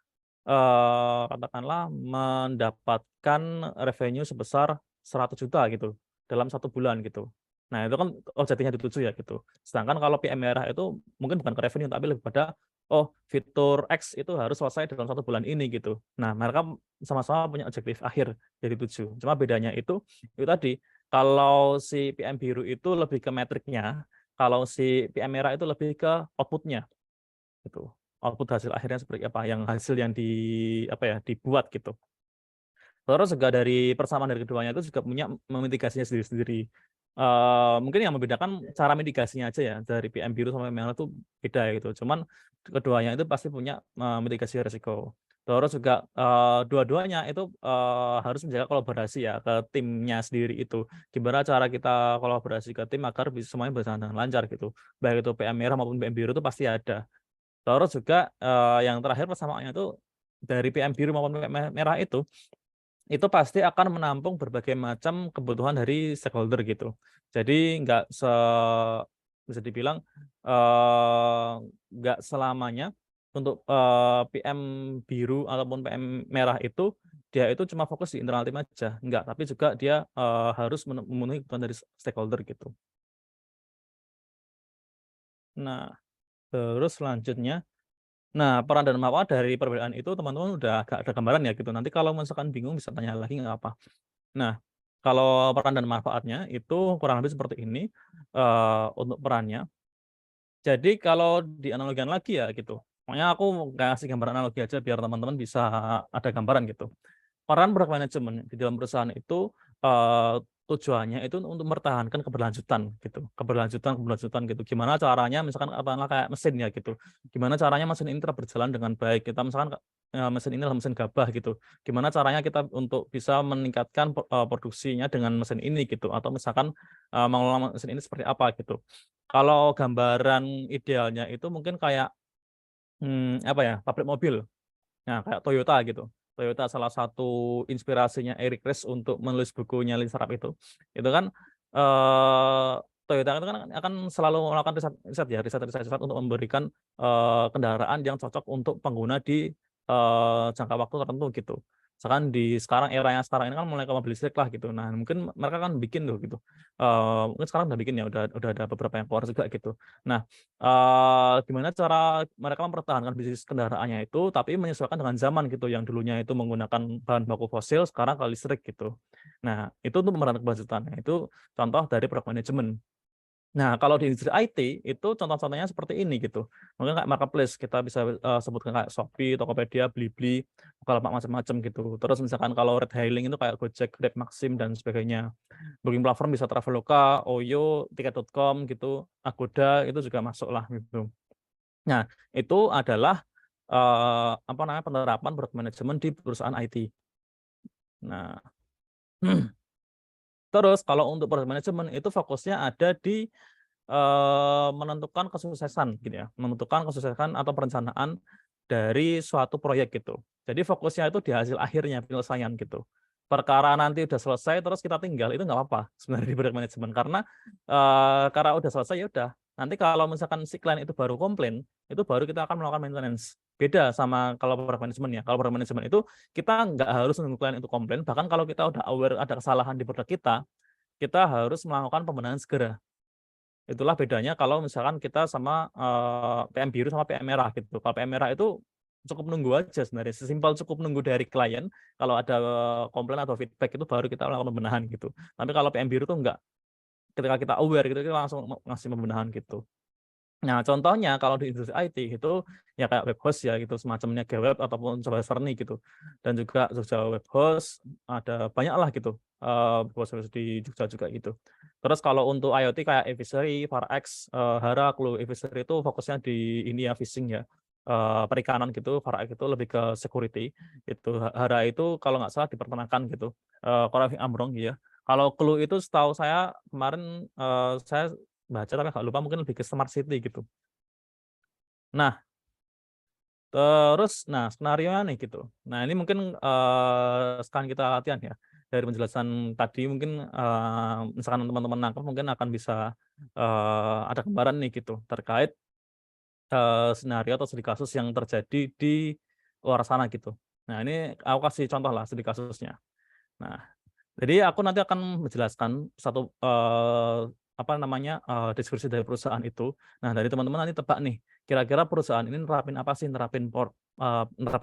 katakanlah mendapatkan revenue sebesar 100 juta gitu dalam 1 bulan gitu. Nah, itu kan objektifnya dituju ya gitu. Sedangkan kalau PM merah itu mungkin bukan ke revenue tapi lebih pada oh, fitur X itu harus selesai dalam 1 bulan ini gitu. Nah, mereka sama-sama punya objektif akhir yang dituju. Cuma bedanya itu tadi kalau si PM biru itu lebih ke metriknya, kalau si PM merah itu lebih ke output-nya gitu. Output hasil akhirnya seperti apa, yang hasil yang dibuat gitu. Terus juga dari persamaan dari keduanya itu juga punya memitigasinya sendiri-sendiri. Mungkin yang membedakan cara mitigasinya aja ya, dari PM biru sama PM merah itu beda ya gitu. Cuman keduanya itu pasti punya mitigasi risiko. Terus juga dua-duanya itu harus menjaga kolaborasi ya ke timnya sendiri itu. Gimana cara kita kolaborasi ke tim agar bisa semuanya berjalan dengan lancar gitu. Baik itu PM merah maupun PM biru itu pasti ada. Terus juga yang terakhir persamaannya itu dari PM biru maupun PM merah itu pasti akan menampung berbagai macam kebutuhan dari stakeholder gitu. Jadi bisa dibilang nggak selamanya untuk PM biru ataupun PM merah itu dia itu cuma fokus di internal tim aja, enggak, tapi juga dia harus memenuhi kebutuhan dari stakeholder gitu. Nah, terus selanjutnya peran dan manfaat dari perbedaan itu teman-teman udah agak ada gambaran ya gitu. Nanti kalau misalkan bingung bisa tanya lagi nggak apa. Nah, kalau peran dan manfaatnya itu kurang lebih seperti ini untuk perannya. Jadi kalau dianalogikan lagi ya gitu. Pokoknya aku ngasih gambaran analogi aja biar teman-teman bisa ada gambaran gitu. Peran product management di dalam perusahaan itu, tujuannya itu untuk mempertahankan keberlanjutan gitu, keberlanjutan gitu. Gimana caranya misalkan katakanlah kayak mesin ya gitu, gimana caranya mesin ini tetap berjalan dengan baik. Kita misalkan, mesin ini adalah mesin gabah gitu, gimana caranya kita untuk bisa meningkatkan produksinya dengan mesin ini gitu, atau misalkan, mengelola mesin ini seperti apa gitu. Kalau gambaran idealnya itu mungkin kayak, pabrik mobil. Nah, kayak Toyota gitu. Toyota salah satu inspirasinya Eric Ries untuk menulis bukunya Lean Startup itu kan, eee, Toyota itu kan akan selalu melakukan riset untuk memberikan, kendaraan yang cocok untuk pengguna di, jangka waktu tertentu gitu. Misalkan di era yang sekarang ini kan mulai ke mobil listrik lah gitu. Nah, mungkin mereka kan bikin tuh gitu, mungkin sekarang udah bikin ya, udah ada beberapa yang keluar juga gitu. Nah, gimana cara mereka mempertahankan bisnis kendaraannya itu, tapi menyesuaikan dengan zaman gitu, yang dulunya itu menggunakan bahan baku fosil, sekarang ke listrik gitu. Nah, itu untuk pemeran keberlanjutan. Nah, itu contoh dari product management. Nah, kalau di industri IT itu contoh-contohnya seperti ini gitu. Mungkin kayak marketplace kita bisa, sebutkan kayak Shopee, Tokopedia, Blibli, Bukalapak macam-macam gitu. Terus misalkan kalau ride hailing itu kayak Gojek, Grab, Maxim dan sebagainya. Booking platform bisa Traveloka, Oyo, Tiket.com gitu, Agoda itu juga masuk lah gitu. Nah, itu adalah, penerapan product management di perusahaan IT. Nah, terus kalau untuk product management itu fokusnya ada di menentukan kesuksesan gitu ya, menentukan kesuksesan atau perencanaan dari suatu proyek gitu. Jadi fokusnya itu di hasil akhirnya, penyelesaian gitu. Perkara nanti udah selesai terus kita tinggal, itu nggak apa-apa sebenarnya di project management karena udah selesai ya udah. Nanti kalau misalkan si klien itu baru komplain, itu baru kita akan melakukan maintenance. Beda sama kalau product management ya. Kalau product management itu kita nggak harus menunggu klien itu komplain, bahkan kalau kita udah aware ada kesalahan di produk kita harus melakukan pembenahan segera. Itulah bedanya kalau misalkan kita sama, PM biru sama PM merah gitu. Kalau PM merah itu cukup nunggu aja sebenarnya, sesimpel cukup nunggu dari klien, kalau ada komplain atau feedback itu baru kita melakukan pembenahan gitu. Tapi kalau PM biru tuh enggak, ketika kita aware gitu, kita langsung ngasih pembenahan gitu. Nah, contohnya kalau di industri IT itu ya kayak web host ya gitu, semacamnya GWeb ataupun Sobat Serni gitu. Dan juga Jogja Web Host, ada banyak lah gitu, host-host di Jogja juga gitu. Terus kalau untuk IoT kayak Evisery, Farax, Hara, Clue. Evisery itu fokusnya di ini ya, fishing ya, perikanan gitu. Farax itu lebih ke security, itu. Hara itu kalau nggak salah di peternakan gitu, Correving Amrong ya. Kalau Clue itu setahu saya kemarin, saya baca tapi agak lupa mungkin lebih ke smart city gitu. Nah, terus skenarionya nih gitu. Nah, ini mungkin, sekarang kita latihan ya. dari penjelasan tadi mungkin misalkan teman-teman nangkep mungkin akan bisa ada gambaran nih gitu terkait senario atau studi kasus yang terjadi di luar sana gitu. Nah, ini aku kasih contoh lah studi kasusnya. Nah, jadi aku nanti akan menjelaskan satu, apa namanya, deskripsi dari perusahaan itu. Nah, dari teman-teman nanti tebak nih, kira-kira perusahaan ini nerapin apa sih? Nerapin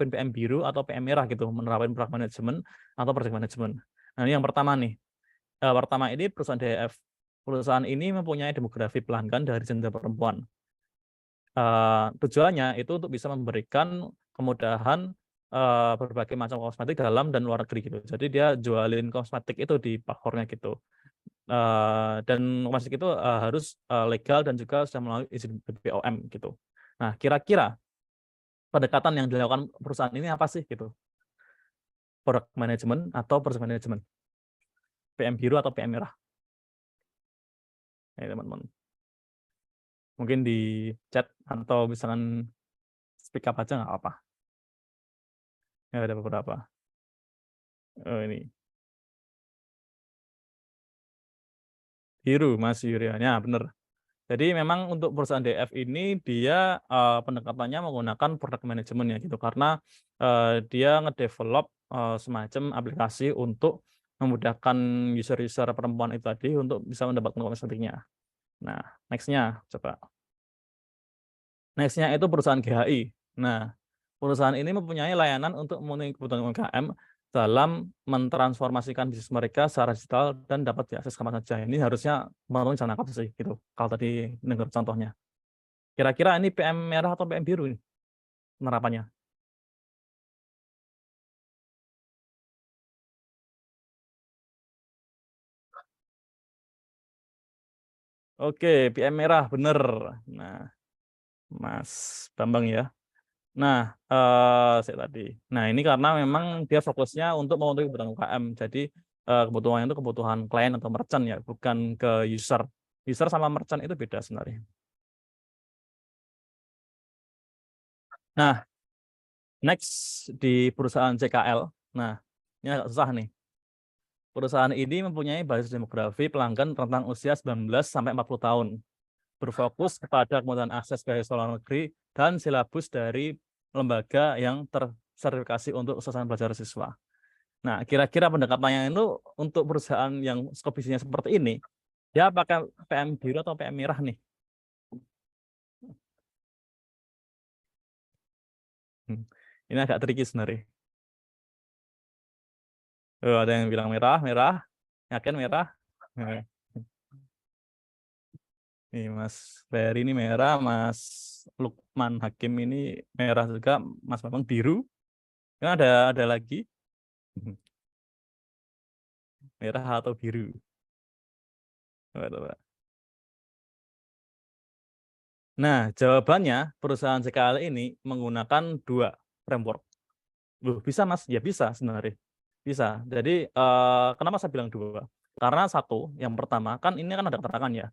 PM biru atau PM merah gitu, menerapin product management atau project management. Nah, ini yang pertama nih, pertama ini perusahaan DEF. Perusahaan ini mempunyai demografi pelanggan dari gender perempuan. Tujuannya itu untuk bisa memberikan kemudahan, berbagai macam kosmetik dalam dan luar negeri gitu. Jadi dia jualin kosmetik itu di platformnya gitu. Dan kosmetik itu, harus, legal dan juga sudah melalui izin BPOM gitu. Nah, kira-kira pendekatan yang dilakukan perusahaan ini apa sih gitu? Product management atau project management? PM biru atau PM merah? Nih teman-teman. Mungkin di chat atau misalkan speak up aja nggak apa-apa. Ya ada beberapa. Oh ini. Biru, Mas Yuryan. Ya, bener. Jadi memang untuk perusahaan DF ini dia, pendekatannya menggunakan product management ya gitu, karena, dia ngedevelop, semacam aplikasi untuk memudahkan user-user perempuan itu tadi untuk bisa mendapatkan kosmetiknya. Nah, next-nya coba. Next-nya itu perusahaan GHI. Nah, perusahaan ini mempunyai layanan untuk memenuhi kebutuhan UMKM dalam mentransformasikan bisnis mereka secara digital dan dapat diakses kapan saja. Ini harusnya teman-teman bisa nangkap sih gitu, kalau tadi dengar contohnya. Kira-kira ini PM merah atau PM biru nih penerapannya? Oke, PM merah, bener. Nah, Mas Bambang ya. Nah, saya tadi. Nah, ini karena memang dia fokusnya untuk memenuhi kebutuhan UMKM. Jadi, kebutuhannya itu kebutuhan klien atau merchant ya, bukan ke user. User sama merchant itu beda sebenarnya. Nah, next di perusahaan CKL. Nah, ini agak susah nih. Perusahaan ini mempunyai basis demografi pelanggan rentang usia 19 sampai 40 tahun. Berfokus kepada kemudahan akses beasiswa luar negeri dan silabus dari lembaga yang tersertifikasi untuk usaha belajar siswa. Nah, kira-kira pendekatannya itu untuk perusahaan yang skop bisnisnya seperti ini, dia pakai PM biru atau PM merah nih? Ini agak tricky sebenarnya. Ada yang bilang merah, merah. Yakin merah? Nih Mas Ferry ini merah, Mas Lukman Hakim ini merah juga, Mas Bambang biru. Kan ada lagi merah atau biru? Coba. Nah, jawabannya perusahaan CKL ini menggunakan 2 framework. Loh, bisa Mas? Ya bisa sebenarnya. Bisa. Jadi, kenapa saya bilang 2? Karena satu, yang pertama, kan ini kan ada keterangan ya,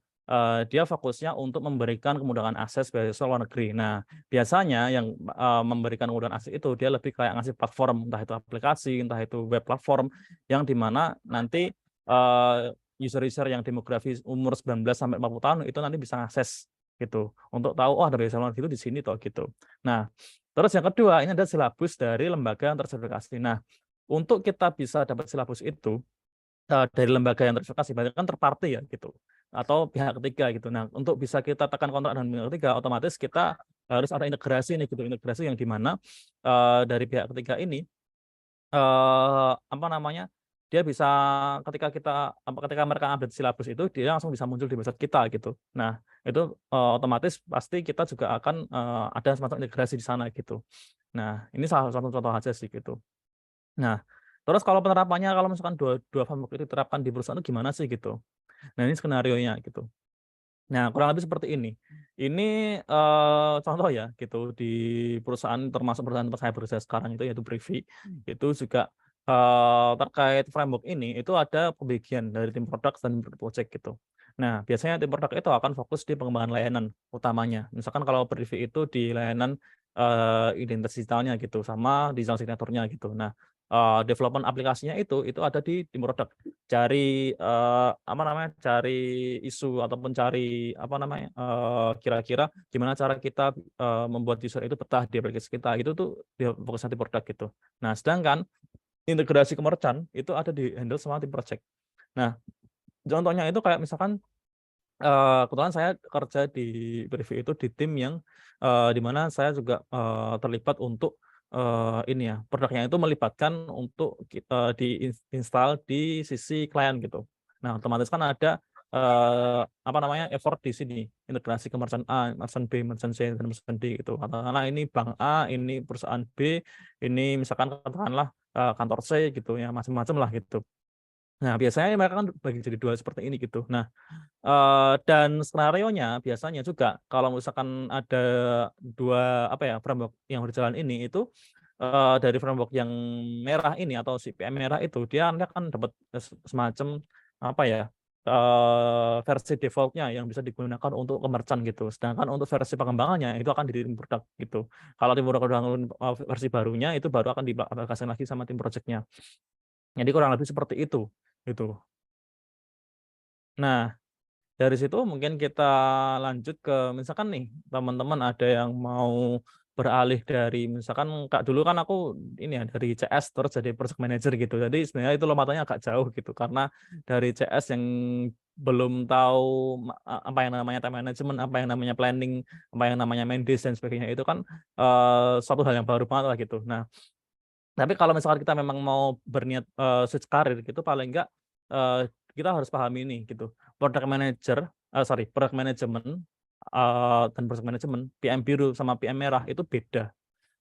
dia fokusnya untuk memberikan kemudahan akses beasiswa luar negeri. Nah, biasanya yang, memberikan kemudahan akses itu dia lebih kayak ngasih platform, entah itu aplikasi, entah itu web platform, yang di mana nanti, user-user yang demografi umur 19 sampai 40 tahun itu nanti bisa akses gitu, untuk tahu, oh ada beasiswa luar negeri itu di sini toh, gitu. Nah, terus yang kedua, ini ada silabus dari lembaga yang tersertifikasi. Nah, untuk kita bisa dapat silabus itu, dari lembaga yang tersertifikasi, berarti kan third ya gitu, atau pihak ketiga gitu. Nah, untuk bisa kita tekan kontrak dengan pihak ketiga, otomatis kita harus ada integrasi nih gitu, integrasi yang di mana, dari pihak ketiga ini, apa namanya, dia bisa ketika mereka update silabus itu, dia langsung bisa muncul di website kita gitu. Nah, itu, otomatis pasti kita juga akan, ada semacam integrasi di sana gitu. Nah, ini salah satu contoh aja sih gitu. Nah, terus kalau penerapannya kalau misalkan dua framework itu diterapkan di perusahaan itu gimana sih gitu. Nah, ini skenarionya gitu. Nah, kurang lebih seperti ini. Ini, contoh ya gitu di perusahaan termasuk perusahaan tempat saya bekerja sekarang itu yaitu Brivi, itu juga, terkait framework ini itu ada pembagian dari tim produk dan project gitu. Nah, biasanya tim produk itu akan fokus di pengembangan layanan utamanya. Misalkan kalau Brivi itu di layanan, identitas digitalnya gitu sama digital signature-nya gitu. Nah, development aplikasinya itu ada di tim produk. Cari cari isu ataupun cari kira-kira gimana cara kita membuat user itu betah di aplikasi kita, itu tuh di fokusnya tim produk gitu. Nah, sedangkan integrasi ke merchant itu ada di handle sama tim project. Nah, contohnya itu kayak misalkan kebetulan saya kerja di Privy itu di tim yang di mana saya juga terlibat untuk produknya itu melibatkan untuk diinstal di sisi klien gitu. Nah, otomatis kan ada effort di sini, integrasi ke merchant A, merchant B, merchant C, dan merchant D gitu. Katakanlah ini bank A, ini perusahaan B, ini misalkan katakanlah kantor C gitu ya, macam-macam lah gitu. Nah, biasanya mereka kan bagi jadi 2 seperti ini gitu. Nah, dan skenarionya biasanya juga kalau misalkan ada 2 framework yang berjalan ini itu, dari framework yang merah ini atau si PM merah itu dia nanti akan dapat semacam versi default-nya yang bisa digunakan untuk ke merchant gitu. Sedangkan untuk versi pengembangannya itu akan di tim produk gitu. Kalau tim produk udah ngeluarin versi barunya itu baru akan diaplikasikan lagi sama tim project-nya. Jadi kurang lebih seperti itu, gitu. Nah, dari situ mungkin kita lanjut ke misalkan nih, teman-teman ada yang mau beralih dari misalkan dulu kan aku ini ya dari CS terus jadi project manager gitu. Jadi sebenarnya itu lompatannya agak jauh gitu karena dari CS yang belum tahu apa yang namanya time management, apa yang namanya planning, apa yang namanya main days dan sebagainya itu kan suatu hal yang baru banget lah gitu. Nah, tapi kalau misalkan kita memang mau berniat switch karir gitu paling enggak kita harus pahami ini gitu. Product management dan project management, PM biru sama PM merah itu beda.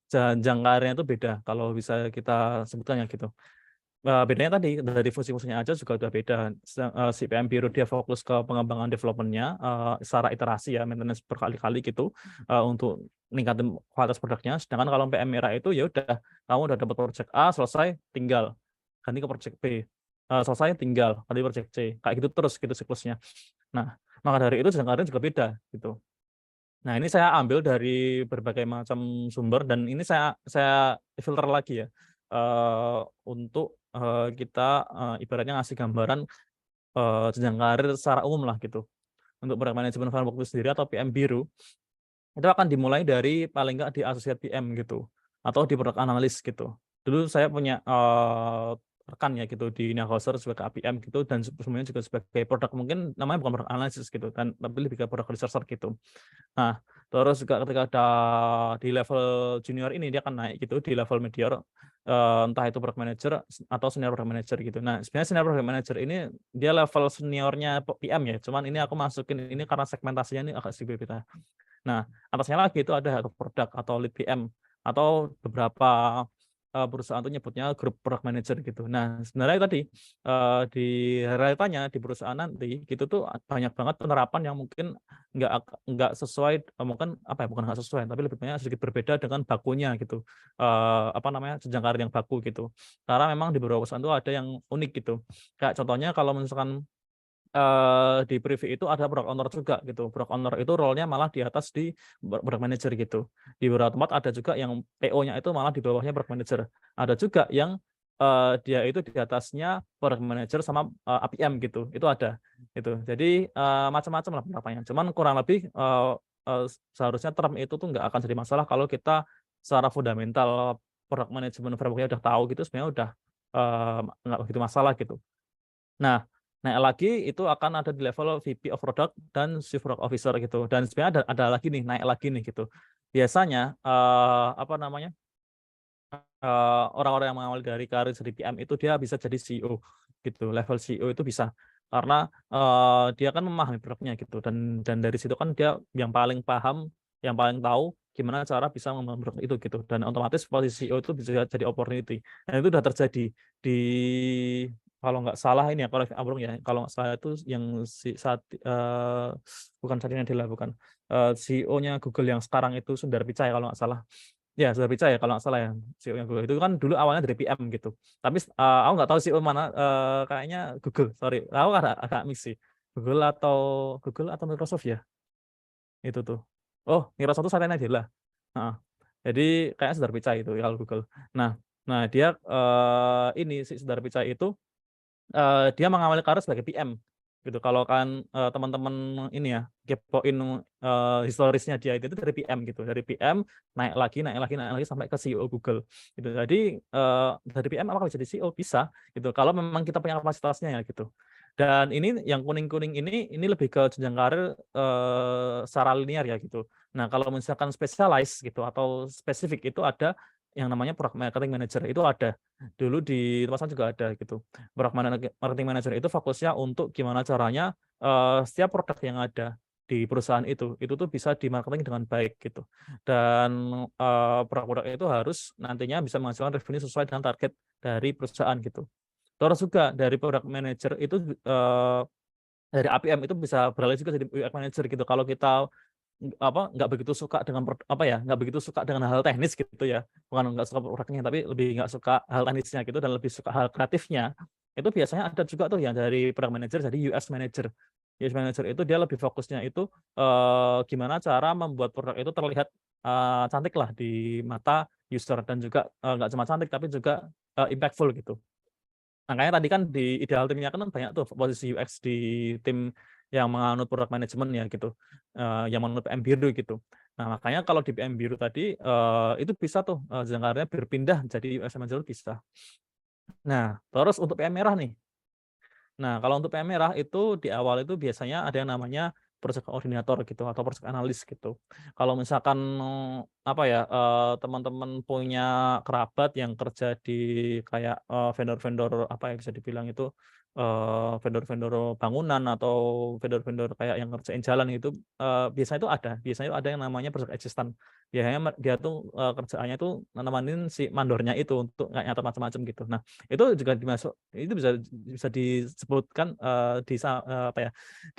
Jenjang karirnya itu beda kalau bisa kita sebutkan ya gitu. Bedanya tadi dari fungsi-fungsinya aja juga udah beda. Si PM biru dia fokus ke pengembangan development-nya secara iterasi ya, maintenance berkali-kali gitu untuk ningkatin kualitas produknya. Sedangkan kalau PM merah itu ya udah kamu udah dapat project A selesai tinggal ganti ke project B. Selesai tinggal ganti project C. Kayak gitu terus gitu siklusnya. Nah, maka dari itu jenjang karir juga beda gitu. Nah, ini saya ambil dari berbagai macam sumber dan ini saya filter lagi ya untuk kita ibaratnya ngasih gambaran jenjang karir secara umum lah gitu. Untuk product management framework itu sendiri atau PM biru itu akan dimulai dari paling nggak di associate PM gitu atau di product analyst gitu. Dulu saya punya rekan ya gitu di Nagoser sebagai APM gitu dan semuanya juga sebagai product mungkin namanya bukan product analysis gitu dan tapi lebih ke product researcher gitu. Nah, terus juga ketika ada di level junior ini dia akan naik gitu di level medior entah itu product manager atau senior product manager gitu. Nah, sebenarnya senior product manager ini dia level seniornya PM ya. Cuman ini aku masukin ini karena segmentasinya ini agak sedikit beda. Nah, atasnya lagi itu ada head of product atau lead PM atau beberapa perusahaan itu nyebutnya grup product manager gitu. Nah, sebenarnya tadi di realitanya di perusahaan nanti gitu tuh banyak banget penerapan yang mungkin nggak sesuai bukan nggak sesuai tapi lebih banyak sedikit berbeda dengan bakunya gitu. Jenjang karir yang baku gitu. Karena memang di beberapa perusahaan itu ada yang unik gitu. Kayak contohnya kalau misalkan di Privy itu ada product owner juga gitu. Product owner itu role-nya malah di atas di product manager gitu. Di beberapa tempat ada juga yang PO-nya itu malah di bawahnya product manager. Ada juga yang dia itu di atasnya product manager sama APM gitu. Itu ada gitu. Jadi macam-macam lah penerapannya. Cuman kurang lebih seharusnya term itu tuh nggak akan jadi masalah kalau kita secara fundamental product management framework-nya udah tahu gitu sebenarnya udah nggak begitu masalah gitu. Nah, naik lagi itu akan ada di level VP of Product dan Chief Product Officer gitu. Dan sebenarnya ada lagi nih, naik lagi nih gitu. Biasanya orang-orang yang mengawali dari karir jadi PM itu dia bisa jadi CEO gitu. Level CEO itu bisa karena dia kan memahami produknya gitu dan dari situ kan dia yang paling paham, yang paling tahu gimana cara bisa membangun produk itu gitu. Dan otomatis posisi CEO itu bisa jadi opportunity. Dan itu sudah terjadi di kalau nggak salah ini ya kalau Amrung ya kalau nggak salah itu yang bukan Satya Nadella bukan CEO-nya Google yang sekarang itu Sundar Pichai kalau nggak salah. Ya, Sundar Pichai ya kalau nggak salah ya CEO-nya Google. Itu kan dulu awalnya dari PM gitu. Tapi aku nggak tahu CEO mana kayaknya Google, sorry. Aku agak mix sih. Google atau Microsoft ya? Itu tuh. Oh, Microsoft itu Satya Nadella. Heeh. Jadi kayaknya Sundar Pichai itu kalau Google. Nah, Nah, dia ini si Sundar Pichai itu dia mengawali karir sebagai PM gitu. Kalau kan teman-teman ini ya kepoin historisnya dia itu dari PM gitu. Dari PM naik lagi, naik lagi, naik lagi sampai ke CEO Google gitu. Jadi dari PM apakah bisa jadi CEO? Bisa gitu. Kalau memang kita punya kapasitasnya ya gitu. Dan ini yang kuning-kuning ini lebih ke jenjang karir secara linear ya gitu. Nah, kalau misalkan specialize gitu atau spesifik itu ada yang namanya product marketing manager itu ada. Dulu di tempat saya juga ada gitu. Product marketing manager itu fokusnya untuk gimana caranya setiap produk yang ada di perusahaan itu tuh bisa di-marketing dengan baik gitu. Dan produk-produk itu harus nantinya bisa menghasilkan revenue sesuai dengan target dari perusahaan gitu. Terus juga dari product manager itu dari APM itu bisa beralih juga jadi UX manager gitu. Kalau kita nggak begitu suka dengan nggak begitu suka dengan hal teknis gitu ya, bukan nggak suka produknya tapi lebih nggak suka hal teknisnya gitu dan lebih suka hal kreatifnya, itu biasanya ada juga tuh yang dari product manager jadi US manager. US manager itu dia lebih fokusnya itu gimana cara membuat produk itu terlihat cantik lah di mata user dan juga nggak cuma cantik tapi juga impactful gitu. Makanya tadi kan di ideal timnya kan banyak tuh posisi UX di tim yang menganut product management ya gitu, yang menganut PM biru gitu. Nah, makanya kalau di PM biru tadi, itu bisa tuh, jenjang karirnya berpindah jadi UX manager bisa. Nah, terus untuk PM merah nih. Nah, kalau untuk PM merah itu di awal itu biasanya ada yang namanya project koordinator gitu atau project analis gitu. Kalau misalkan teman-teman punya kerabat yang kerja di kayak vendor-vendor apa ya bisa dibilang itu vendor-vendor bangunan atau vendor-vendor kayak yang ngerjain jalan itu biasanya itu ada yang namanya project assistant. Biasanya dia tuh kerjaannya tuh nemenin si mandornya itu untuk kayak nyatet macam-macam gitu. Nah, itu bisa bisa disebutkan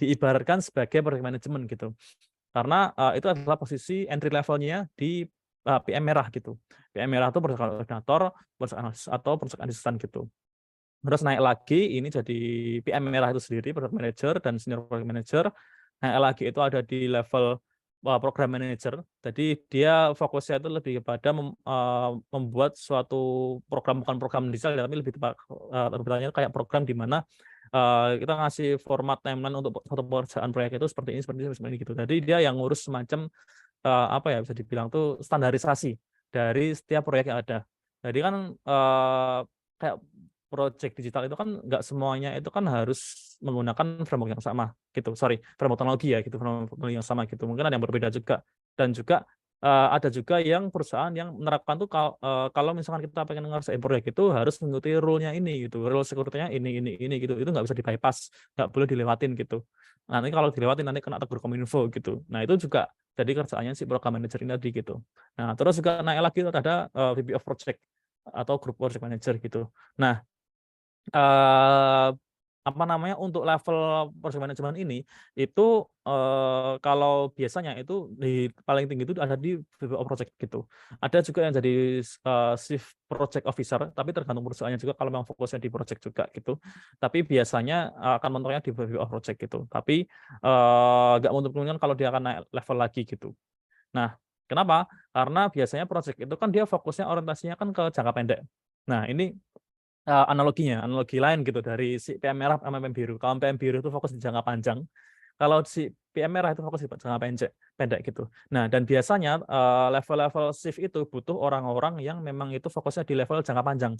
diibaratkan sebagai project management gitu. Karena itu adalah posisi entry level-nya di PM merah gitu. PM merah itu project coordinator, project analyst atau project assistant gitu. Terus naik lagi ini jadi PM merah itu sendiri, product manager dan senior product manager. Naik lagi itu ada di level program manager. Jadi dia fokusnya itu lebih kepada membuat suatu program, bukan program desain tapi lebih tepatnya kayak program di mana kita ngasih format timeline untuk satu pekerjaan proyek itu seperti ini, seperti ini, seperti ini gitu. Jadi dia yang ngurus semacam bisa dibilang tuh standarisasi dari setiap proyek yang ada. Jadi kan kayak project digital itu kan nggak semuanya itu kan harus menggunakan framework yang sama gitu. Sorry, framework teknologi ya gitu, framework teknologi yang sama gitu. Mungkin ada yang berbeda juga. Dan juga ada juga yang perusahaan yang menerapkan tuh kalau misalkan kita pengen ngerjain proyek itu harus mengikuti rule-nya ini gitu. Rule security-nya ini gitu. Itu nggak bisa di-bypass, nggak boleh dilewatin gitu. Nanti kalau dilewatin nanti kena tegur Kominfo gitu. Nah, itu juga jadi kerjaannya si program manager ini tadi gitu. Nah, terus juga naik lagi ada VP of Project atau Group Project Manager gitu. Nah, untuk level project management ini itu kalau biasanya itu di paling tinggi itu ada di VP of Project gitu. Ada juga yang jadi Chief Project Officer, tapi tergantung perusahaannya juga kalau memang fokusnya di project juga gitu. Tapi biasanya akan mentoknya di VP of Project gitu. Tapi nggak menutup kemungkinan kalau dia akan naik level lagi gitu. Nah, kenapa? Karena biasanya project itu kan dia fokusnya orientasinya kan ke jangka pendek. Nah, ini analogi lain gitu dari si PM merah sama PM biru. Kalau PM biru itu fokus di jangka panjang, kalau si PM merah itu fokus di jangka pendek gitu. Nah, dan biasanya level-level shift itu butuh orang-orang yang memang itu fokusnya di level jangka panjang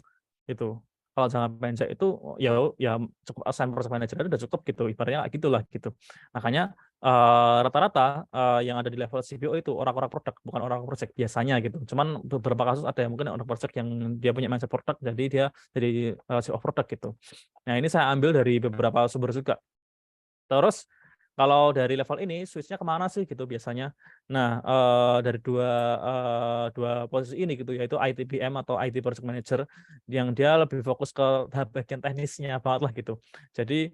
gitu. Kalau jangka pendek itu ya cukup assign project manager itu udah cukup gitu, ibaratnya kayak gitulah gitu. Makanya rata-rata yang ada di level CPO itu orang-orang produk, bukan orang project biasanya gitu. Cuman beberapa kasus ada yang mungkin orang project yang dia punya mindset produk, jadi dia jadi CEO product gitu. Nah, ini saya ambil dari beberapa sumber juga. Terus kalau dari level ini switch-nya kemana sih gitu biasanya? Nah, dari dua posisi ini gitu yaitu ITPM atau IT Project Manager yang dia lebih fokus ke tahap bagian teknisnya banget lah gitu. Jadi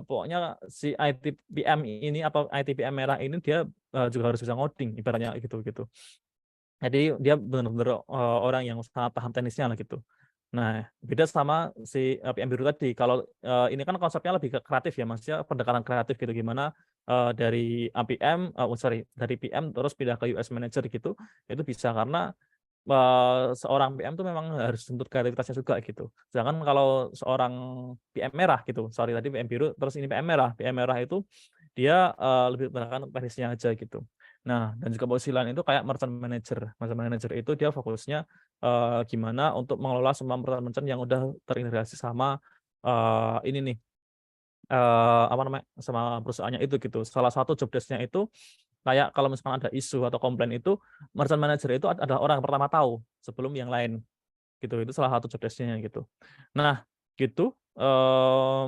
pokoknya si ITPM ini atau ITPM merah ini dia juga harus bisa ngoding ibaratnya gitu gitu. Jadi dia benar-benar orang yang sangat paham teknisnya lah gitu. Nah, beda sama si PM biru tadi. Kalau ini kan konsepnya lebih ke kreatif ya, maksudnya pendekatan kreatif gitu. Gimana dari APM, dari PM terus pindah ke US Manager gitu, itu bisa karena seorang PM tuh memang harus tuntut kreativitasnya juga gitu. Sedangkan kalau seorang PM merah gitu, sorry tadi PM biru terus ini PM merah itu dia, lebih utamakan teknisnya aja gitu. Nah, dan juga posisi lain itu kayak merchant manager. Merchant manager itu dia fokusnya, gimana untuk mengelola semua merchant-merchant yang udah terintegrasi sama, ini nih, apa namanya, sama perusahaannya itu gitu. Salah satu job desk-nya itu kayak kalau misalkan ada isu atau komplain itu, merchant manager itu adalah orang yang pertama tahu sebelum yang lain, gitu. Itu salah satu job desk-nya gitu. Nah, gitu,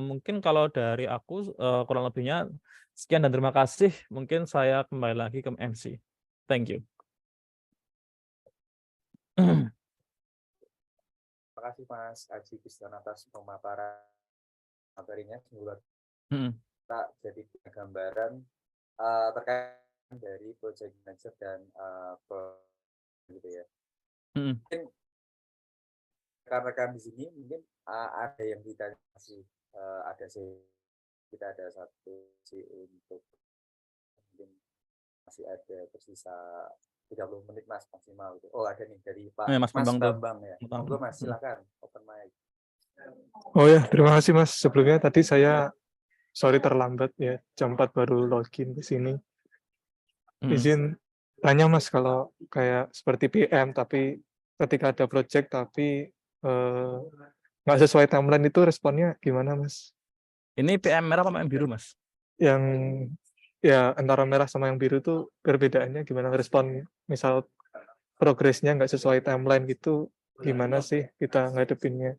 mungkin kalau dari aku, kurang lebihnya sekian dan terima kasih. Mungkin saya kembali lagi ke MC. Thank you. Terima kasih Mas Aji Kristian atas pemaparan materinya. Semoga Mhm, kita jadi punya gambaran terkait dari project manager dan gitu ya. mhm. Mungkin rekan-rekan di sini mungkin ada yang kita masih ada sih, kita ada satu sih untuk mungkin masih ada tersisa 30 menit Mas maksimal gitu. Oh ada nih dari Ya, Pak Mas Mas Bambang tuh. Bambang ya. Monggo Mas silakan open mic. Oh ya, terima kasih Mas. Sebelumnya tadi saya sorry terlambat ya, jam 4 baru login ke sini. Mhm. Izin tanya Mas, kalau kayak seperti PM tapi ketika ada project tapi nggak sesuai timeline itu responnya gimana Mas? Ini PM merah apa PM biru, Mas? Yang ya antara merah sama yang biru tuh perbedaannya gimana? Respon misal progresnya nggak sesuai timeline gitu, gimana sih kita ngadepinnya?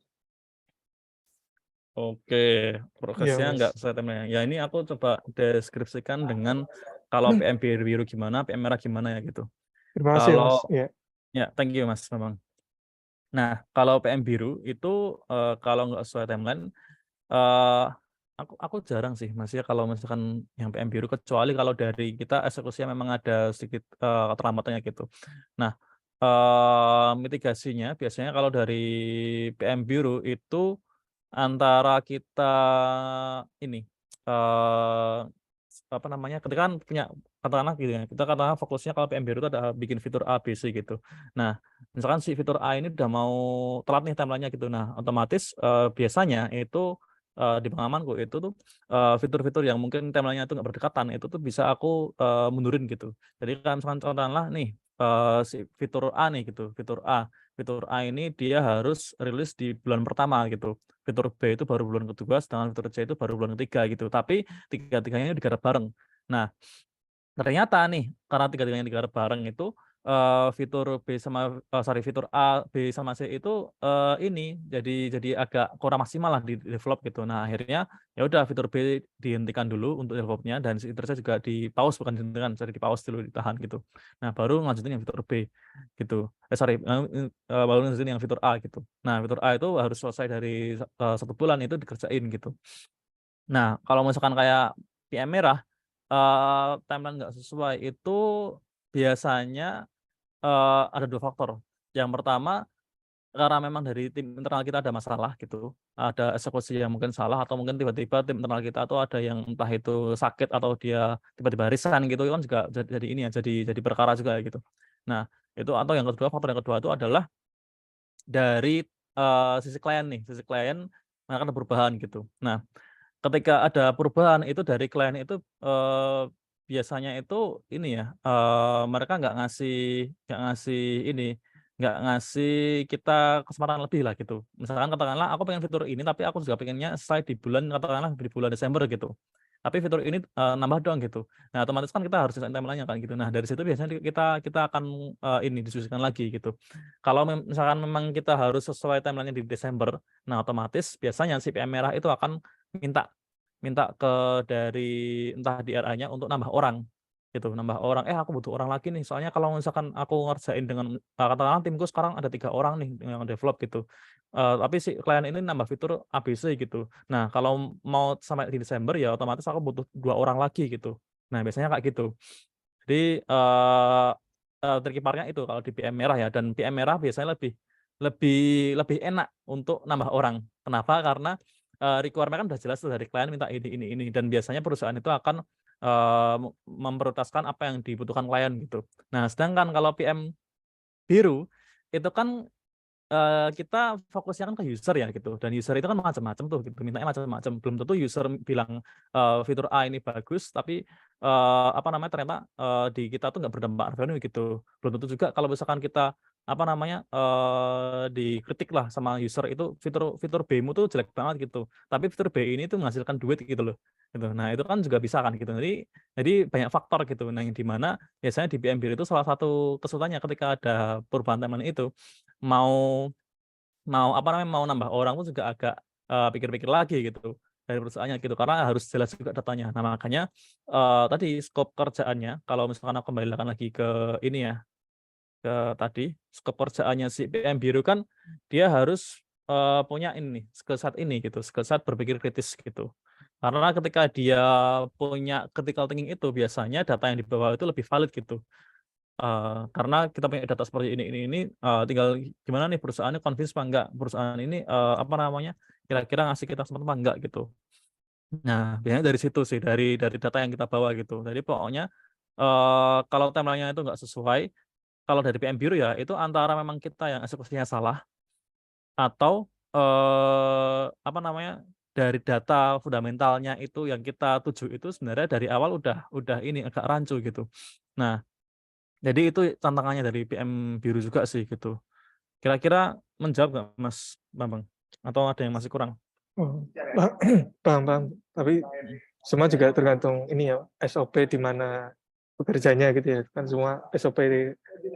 Oke, Iya progresnya Mas. nggak sesuai timeline. Ya ini aku coba deskripsikan dengan kalau PM biru gimana, PM merah gimana ya gitu. Terima kasih Mas. Kalau Ya. ya thank you Mas memang. Nah, kalau PM biru itu, kalau nggak sesuai timeline, eee, aku jarang sih Mas ya kalau misalkan yang PM biru kecuali kalau dari kita eksekusinya memang ada sedikit, keterlambatannya gitu. Nah, mitigasinya biasanya kalau dari PM biru itu antara kita ini, eee, apa namanya, ketika kan punya katakanlah gitu ya, kita katakanlah fokusnya kalau PM biru itu ada bikin fitur A, B, C gitu. Nah, misalkan si fitur A ini udah mau telat nih timeline-nya gitu. Nah, otomatis, biasanya itu, di pengalamanku itu tuh, fitur-fitur yang mungkin timeline-nya itu nggak berdekatan, itu tuh bisa aku, mundurin gitu. Jadi kalau misalkan katakanlah nih, si fitur A nih gitu, fitur A ini dia harus rilis di bulan pertama gitu. Fitur B itu baru bulan kedua, sedangkan fitur C itu baru bulan ketiga gitu. Tapi tiga-tiganya digarap bareng. Nah, ternyata nih, karena tiga-tiganya digarap bareng itu, fitur B sama sorry fitur A, B, sama C itu, ini jadi agak kurang maksimal lah di develop gitu. Nah akhirnya ya udah fitur B dihentikan dulu untuk developnya dan si fitur C juga di-pause bukan dihentikan, sorry di-pause dulu, ditahan gitu. Nah baru ngelanjutin yang fitur B gitu. Sorry, baru ngelanjutin yang fitur A gitu. Nah fitur A itu harus selesai dari 1 bulan itu dikerjain gitu. Nah, kalau misalkan kayak PM merah, timeline nggak sesuai itu biasanya, ada 2 faktor. Yang pertama, karena memang dari tim internal kita ada masalah gitu, ada eksekusi yang mungkin salah atau mungkin tiba-tiba tim internal kita tuh ada yang entah itu sakit atau dia tiba-tiba resign gitu kan juga jadi ini ya, jadi perkara juga gitu. Nah, itu atau yang kedua, faktor yang kedua itu adalah dari, sisi klien nih, sisi klien akan ada perubahan gitu. Nah, ketika ada perubahan itu dari klien itu, biasanya itu ini ya, mereka nggak ngasih ini, nggak ngasih kita kesempatan lebih lah gitu. Misalkan katakanlah aku pengen fitur ini, tapi aku juga pengennya selesai di bulan katakanlah di bulan Desember gitu. Tapi fitur ini, nambah dong gitu. Nah otomatis kan kita harus sesuaiin timeline-nya kan gitu. Nah dari situ biasanya kita akan, ini diskusikan lagi gitu. Kalau misalkan memang kita harus sesuai timeline-nya di Desember, nah otomatis biasanya si PM merah itu akan minta minta dari entah di RA-nya untuk nambah orang, gitu, nambah orang, "Eh, aku butuh orang lagi nih, soalnya kalau misalkan aku ngerjain dengan" katakanlah timku sekarang ada 3 orang nih yang develop gitu, tapi si klien ini nambah fitur A, B, C gitu. Nah, kalau mau sampai di Desember ya otomatis aku butuh 2 orang lagi gitu. Nah, biasanya kayak gitu. Jadi, tricky part-nya itu kalau di PM merah ya, dan PM merah biasanya lebih lebih lebih enak untuk nambah orang. Kenapa? Karena, requirement kan udah jelas tuh dari klien minta ini, dan biasanya perusahaan itu akan, memprioritaskan apa yang dibutuhkan klien gitu. Nah, sedangkan kalau PM biru, itu kan kita fokusnya kan ke user ya gitu, dan user itu kan macam-macam tuh gitu, mintanya macam-macam. Belum tentu user bilang, fitur A ini bagus, tapi, apa namanya, ternyata, di kita tuh nggak berdampak revenue gitu. Belum tentu juga kalau misalkan kita, apa namanya, dikritik lah sama user itu fitur fitur B-mu tuh jelek banget gitu, tapi fitur B ini tuh menghasilkan duit gitu loh, gitu. Nah itu kan juga bisa kan gitu. Jadi banyak faktor gitu. Nah yang di mana biasanya di PM Biru itu salah satu kesulitannya ketika ada perubahan timeline itu, mau mau apa namanya, mau nambah orang pun juga agak, pikir-pikir lagi gitu dari perusahaannya gitu, karena harus jelas juga datanya. Nah makanya, tadi skop kerjaannya kalau misalkan aku kembalikan lagi ke ini ya, ke tadi, skop kerjaannya si PM Biru kan dia harus, punya ini nih, skill set ini gitu, skill set berpikir kritis gitu. Karena ketika dia punya critical thinking itu biasanya data yang dibawa itu lebih valid gitu. Karena kita punya data seperti ini, tinggal gimana nih perusahaannya convince apa enggak, perusahaan ini, apa namanya, kira-kira ngasih kita kesempatan apa enggak gitu. Nah, biasanya dari situ sih, dari data yang kita bawa gitu. Jadi pokoknya, kalau timeline-nya itu nggak sesuai, kalau dari PM Biru ya, itu antara memang kita yang eksekusinya salah atau, apa namanya, dari data fundamentalnya itu yang kita tuju itu sebenarnya dari awal udah ini, agak rancu gitu. Nah jadi itu tantangannya dari PM Biru juga sih gitu. Kira-kira menjawab nggak Mas Bambang? Atau ada yang masih kurang? Oh, paham paham. Tapi Mhm. semua juga tergantung ini ya, SOP di mana bekerjanya gitu ya. Kan semua SOP di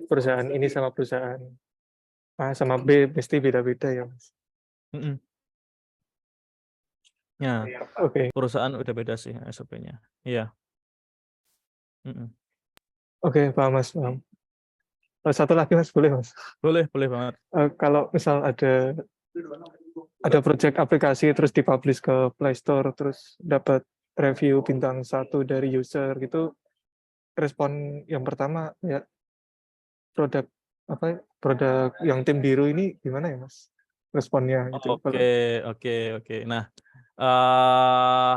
perusahaan ini sama perusahaan A sama B mesti beda-beda ya, Mas. Mhm. Ya, Oke. perusahaan udah beda sih SOP-nya. Iya, mhm. Oke, paham Mas, paham. Satu lagi Mas, boleh Mas? Boleh banget. Kalau misal ada project aplikasi terus dipublish ke Play Store, terus dapat review bintang 1 dari user gitu, respon yang pertama ya produk produk yang tim biru ini gimana ya Mas? Responnya gitu Oke kalau oke oke. Nah, eee,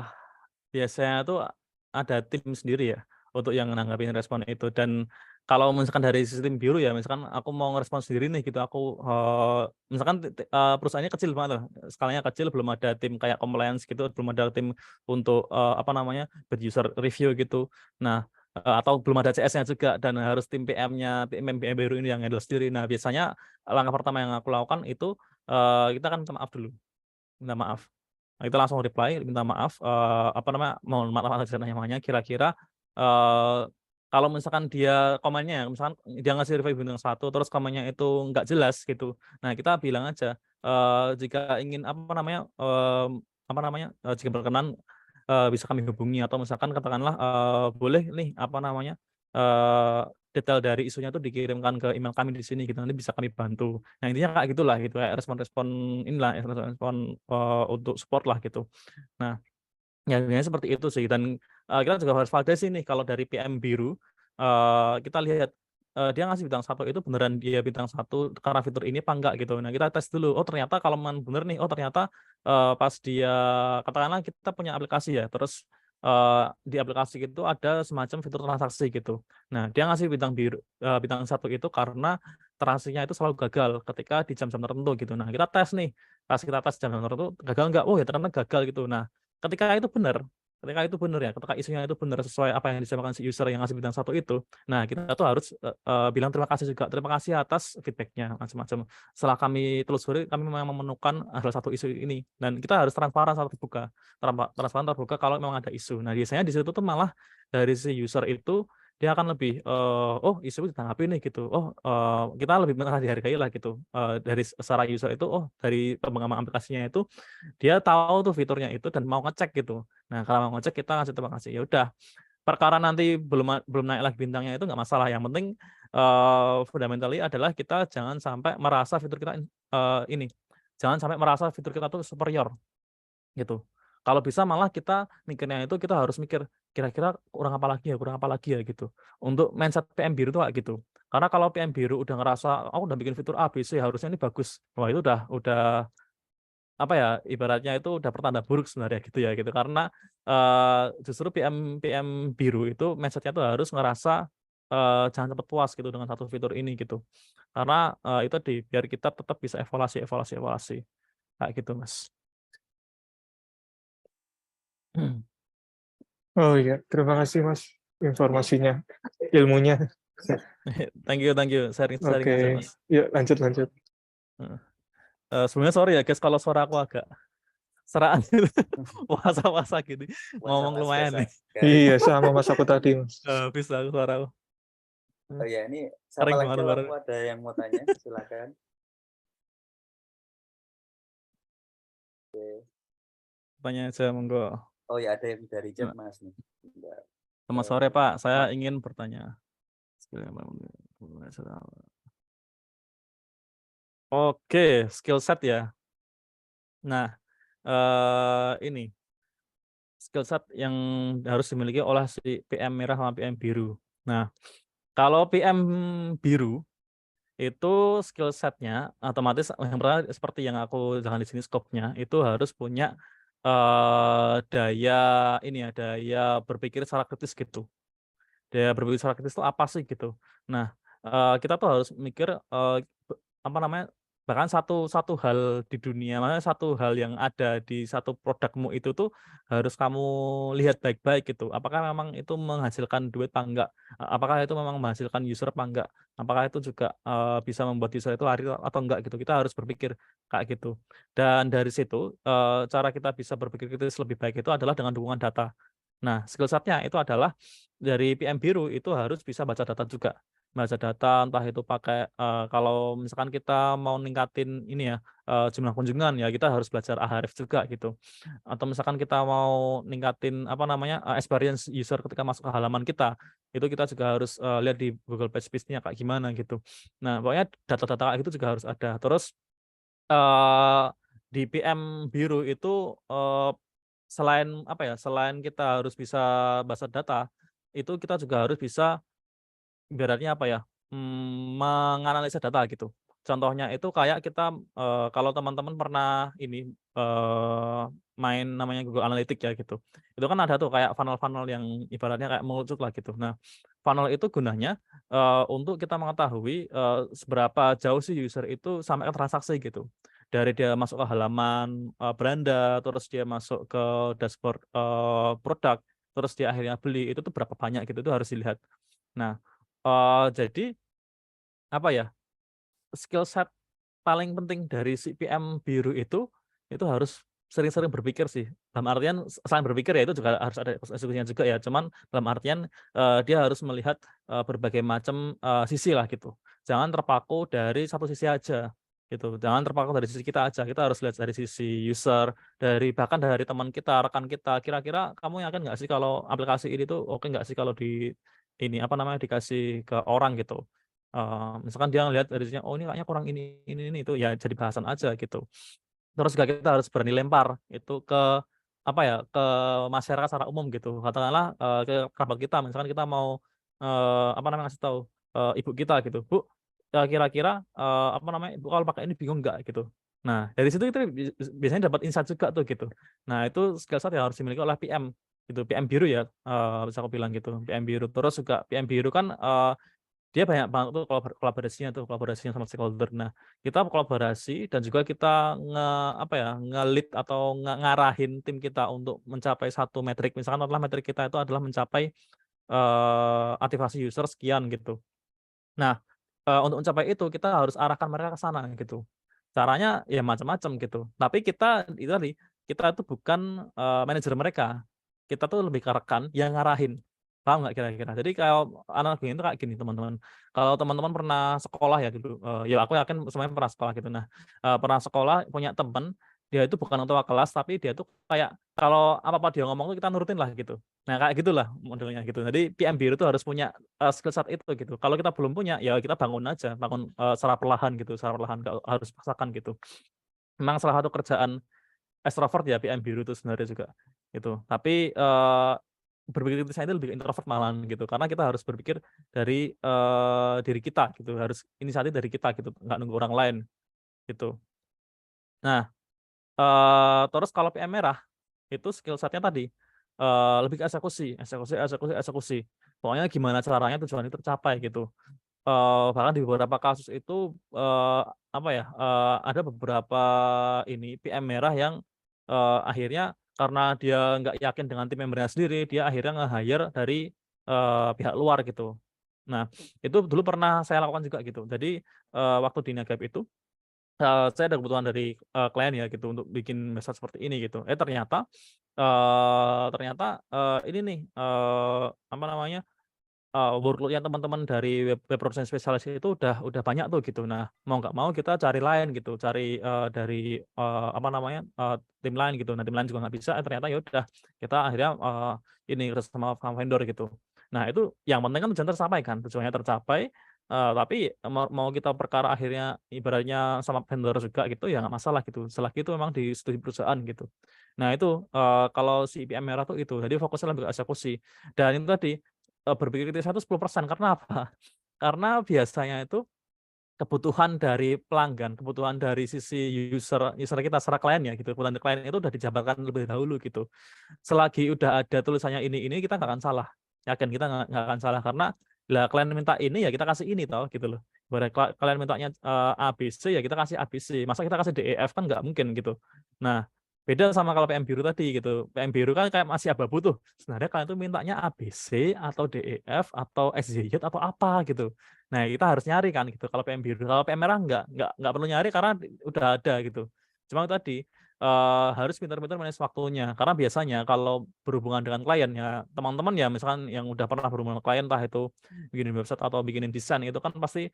biasanya tuh ada tim sendiri ya, untuk yang nanggapin respon itu dan kalau misalkan dari sistem biru ya, misalkan aku mau ngerespon sendiri nih gitu, aku, misalkan perusahaannya kecil banget lah, skalanya kecil, belum ada tim kayak compliance gitu, belum ada tim untuk, apa namanya, buat user review gitu. Nah, atau belum ada CS-nya juga dan harus tim PM biru ini yang handle sendiri. Nah, biasanya langkah pertama yang aku lakukan itu, kita kan minta maaf dulu. Minta maaf. Nah, kita langsung reply, minta maaf, apa namanya, mohon maaf atas namanya, kira-kira, eee, kalau misalkan dia komennya, misalkan dia ngasih review bintang 1 terus komennya itu nggak jelas gitu. Nah, kita bilang aja, jika ingin apa namanya, jika berkenan, bisa kami hubungi atau misalkan katakanlah, boleh nih, apa namanya, detail dari isunya tuh dikirimkan ke email kami di sini gitu, nanti bisa kami bantu. Nah, intinya kayak gitulah gitu, kayak respon-respon inilah, respon-respon, untuk support lah gitu. Nah, ya biasanya seperti itu sih dan, kita juga harus validasi nih kalau dari PM Biru, kita lihat, dia ngasih bintang 1 itu beneran dia bintang 1 karena fitur ini apa enggak gitu. Nah, kita tes dulu, oh ternyata kalau memang bener nih, oh ternyata, pas dia katakanlah kita punya aplikasi ya, terus, di aplikasi itu ada semacam fitur transaksi gitu. Nah, dia ngasih bintang 1 itu karena transaksinya itu selalu gagal ketika di jam-jam tertentu gitu. Nah, kita tes nih, pas kita tes jam-jam tertentu gagal enggak? Oh ya ternyata gagal gitu. Nah, ketika itu bener ya, ketika isunya itu bener sesuai apa yang disampaikan si user yang ngasih bintang 1 itu, nah kita tuh harus, bilang terima kasih juga, "Terima kasih atas feedback-nya," macam-macam. Setelah kami telusuri, kami memang menemukan ada satu isu ini, dan kita harus transparan sama terbuka, transparan terbuka kalau memang ada isu. Nah, biasanya di situ tuh malah dari si user itu, dia akan lebih, "Oh, isu ditanggapi nih," gitu. "Oh, kita lebih merasa dihargai lah," gitu. Dari secara user itu, oh dari pengembangan aplikasinya itu dia tahu tuh fiturnya itu dan mau ngecek gitu. Nah, kalau mau ngecek kita ngasih terima kasih, ya udah. Perkara nanti belum naik lagi bintangnya itu nggak masalah, yang penting, fundamentally adalah kita jangan sampai merasa fitur kita, ini, jangan sampai merasa fitur kita tuh superior, gitu. Kalau bisa malah kita mikirnya itu kita harus mikir, kira-kira kurang apa lagi ya, gitu. Untuk mindset PM Biru tuh kayak gitu. Karena kalau PM Biru udah ngerasa, "Oh, udah bikin fitur A, B, C, harusnya ini bagus." Wah, itu udah apa ya, ibaratnya itu udah pertanda buruk sebenarnya gitu ya gitu karena, justru PM PM Biru itu mindset-nya tuh harus ngerasa jangan cepat puas gitu dengan satu fitur ini gitu. Karena itu biar kita tetap bisa evaluasi kayak gitu Mas. Oh iya, terima kasih Mas informasinya, ilmunya. Thank you sharing Oke, aja Mas. yuk lanjut. Sebenarnya sorry ya guys kalau suara aku agak seraan gitu. Wasa-wasa gitu. Ngomong Was-was lumayan nih. biasa. Iya, sama Mas aku tadi Mas. Bisa aku suara aku. Oh ya, ini Sering siapa lagi banget kalau baru. ada yang mau tanya, silakan. Oke. Tanya aja monggo. Oh ya, ada yang dari chat Nah, Mas nih. Bentar. selamat sore Pak, saya Mas. ingin bertanya. Oke, skill set ya. Nah, ini skill set yang harus dimiliki oleh si PM merah sama PM biru. Nah, kalau PM biru itu skill setnya otomatis yang pertama seperti yang aku jangan di sini scope-nya itu harus punya daya ini ya, daya berpikir secara kritis gitu. Daya berpikir secara kritis itu apa sih gitu. Nah, kita tuh harus mikir apa namanya, bahkan satu hal di dunia, maksudnya satu hal yang ada di satu produkmu itu tuh harus kamu lihat baik-baik gitu. Apakah memang itu menghasilkan duit apa enggak? Apakah itu memang menghasilkan user apa enggak? Apakah itu juga bisa membuat user itu lari atau enggak gitu. Kita harus berpikir kayak gitu. Dan dari situ cara kita bisa berpikir kritis lebih baik itu adalah dengan dukungan data. Nah, skill set-nya itu adalah dari PM biru itu harus bisa baca data juga. Baca data entah itu pakai kalau misalkan kita mau ningkatin ini ya, jumlah kunjungan ya kita harus belajar Ahrefs juga gitu. Atau misalkan kita mau ningkatin apa namanya, experience user ketika masuk ke halaman kita, itu kita juga harus lihat di Google Page-nya kayak gimana gitu. Nah, pokoknya data-data kayak gitu juga harus ada. Terus di PM biru itu selain apa ya, selain kita harus bisa baca data, itu kita juga harus bisa ibaratnya apa ya, menganalisa data gitu. Contohnya itu kayak kita, kalau teman-teman pernah ini, main namanya Google Analytics ya gitu. Itu kan ada tuh kayak funnel-funnel yang ibaratnya kayak mengerucut lah gitu. Nah, funnel itu gunanya, untuk kita mengetahui, seberapa jauh sih user itu sampai ke transaksi gitu. Dari dia masuk ke halaman, beranda, terus dia masuk ke dashboard, produk, terus dia akhirnya beli, itu tuh berapa banyak gitu, itu harus dilihat. Nah, jadi apa ya, skill set paling penting dari si PM biru itu harus sering-sering berpikir sih. Dalam artian selain berpikir ya itu juga harus ada eksekusinya juga ya, cuman dalam artian, dia harus melihat, berbagai macam, sisi lah gitu. Jangan terpaku dari satu sisi aja, gitu. Jangan terpaku dari sisi kita aja, kita harus lihat dari sisi user, bahkan dari teman kita, rekan kita, kira-kira kamu yakin nggak sih kalau aplikasi ini tuh oke nggak sih kalau di ini, apa namanya, dikasih ke orang gitu. Misalkan dia ngelihat dari sisinya, "Oh ini kayaknya kurang ini," itu ya jadi bahasan aja gitu. Terus juga kita harus berani lempar itu ke, apa ya, ke masyarakat secara umum gitu. Katakanlah, ke kerabat kita, misalkan kita mau, apa namanya, ngasih tahu, ibu kita gitu, "Bu, kira-kira, apa namanya, Ibu kalau pakai ini bingung nggak?" Gitu. Nah, dari situ kita biasanya dapat insight juga tuh gitu. Nah, itu skill set yang harus dimiliki oleh PM gitu, PM biru ya, bisa aku bilang gitu, PM biru. Terus juga PM biru kan, dia banyak banget tuh kolaborasinya sama stakeholder. Nah, kita kolaborasi dan juga kita apa ya, nge-lead atau ngarahin tim kita untuk mencapai satu metrik. Misalkan adalah metrik kita itu adalah mencapai, aktivasi user sekian gitu. Nah, untuk mencapai itu kita harus arahkan mereka ke sana gitu. Caranya ya macam-macam gitu. Tapi kita itu tadi, kita itu bukan, manajer mereka. Kita tuh lebih ke rekan yang ngarahin. Paham nggak kira-kira? Jadi kalau analoginya itu kayak gini teman-teman. Kalau teman-teman pernah sekolah ya dulu, ya aku yakin semuanya pernah sekolah gitu. Nah, pernah sekolah punya teman, dia itu bukan ketua kelas tapi dia tuh kayak kalau apa-apa dia ngomong tuh kita nurutin lah gitu. Nah kayak gitulah modelnya gitu. Jadi PM biru tuh harus punya skill set itu gitu. Kalau kita belum punya, ya kita bangun aja, bangun, secara perlahan gitu, secara perlahan, nggak harus paksakan gitu. Memang salah satu kerjaan ekstrovert ya PM biru itu sebenarnya juga, gitu. Tapi, berpikir kritisnya itu lebih ke introvert malahan gitu, karena kita harus berpikir dari, diri kita gitu, harus inisiatif dari kita gitu, nggak nunggu orang lain, gitu. Nah, terus kalau PM merah, itu skill set-nya tadi, lebih ke eksekusi. pokoknya gimana caranya tujuan itu tercapai gitu. Bahkan di beberapa kasus itu, apa ya, ada beberapa ini PM merah yang, akhirnya karena dia nggak yakin dengan tim membernya sendiri, dia akhirnya nge-hire dari, pihak luar gitu. Nah, itu dulu pernah saya lakukan juga gitu. Jadi, waktu di Negap itu, saya ada kebutuhan dari, klien ya gitu untuk bikin website seperti ini gitu. Ini nih, apa namanya, workload-nya teman-teman dari web production spesialis itu udah banyak tuh gitu. Nah, mau nggak mau kita cari lain gitu, cari, dari, apa namanya, tim lain gitu. Nah, tim lain juga nggak bisa, ternyata ya udah kita akhirnya, ini kerja sama vendor gitu. Nah, itu yang penting kan tujuan tercapai kan, tujuannya tercapai, tapi mau mau kita perkara akhirnya ibaratnya sama vendor juga gitu ya nggak masalah gitu, selagi itu memang disetujui perusahaan gitu. Nah itu, kalau si IPM merah tuh itu, jadi fokusnya lebih ke eksekusi. Dan itu tadi, berpikir kritis itu 10% karena apa? Karena biasanya itu kebutuhan dari pelanggan, kebutuhan dari sisi user user kita secara klien ya gitu, kebutuhan klien itu udah dijabarkan lebih dahulu gitu. Selagi udah ada tulisannya ini kita nggak akan salah. Yakin kita nggak akan salah karena, lah klien minta ini ya kita kasih ini toh gitu loh. Ibarat klien mintanya, A, B, C ya kita kasih A, B, C. Masa kita kasih D, E, F kan nggak mungkin gitu. Nah, beda sama kalau PM biru tadi gitu. PM biru kan kayak masih abu-abu tuh. Sebenarnya kalian tuh mintanya A, B, C atau D, E, F atau X, Y, Z atau apa gitu. Nah, kita harus nyari kan gitu kalau PM biru. Kalau PM merah nggak perlu nyari karena udah ada gitu. Cuma itu tadi, harus pintar-pintar manage waktunya. Karena biasanya kalau berhubungan dengan klien ya, teman-teman ya misalkan yang udah pernah berhubungan dengan klien, entah itu bikinin website atau bikinin desain, itu kan pasti,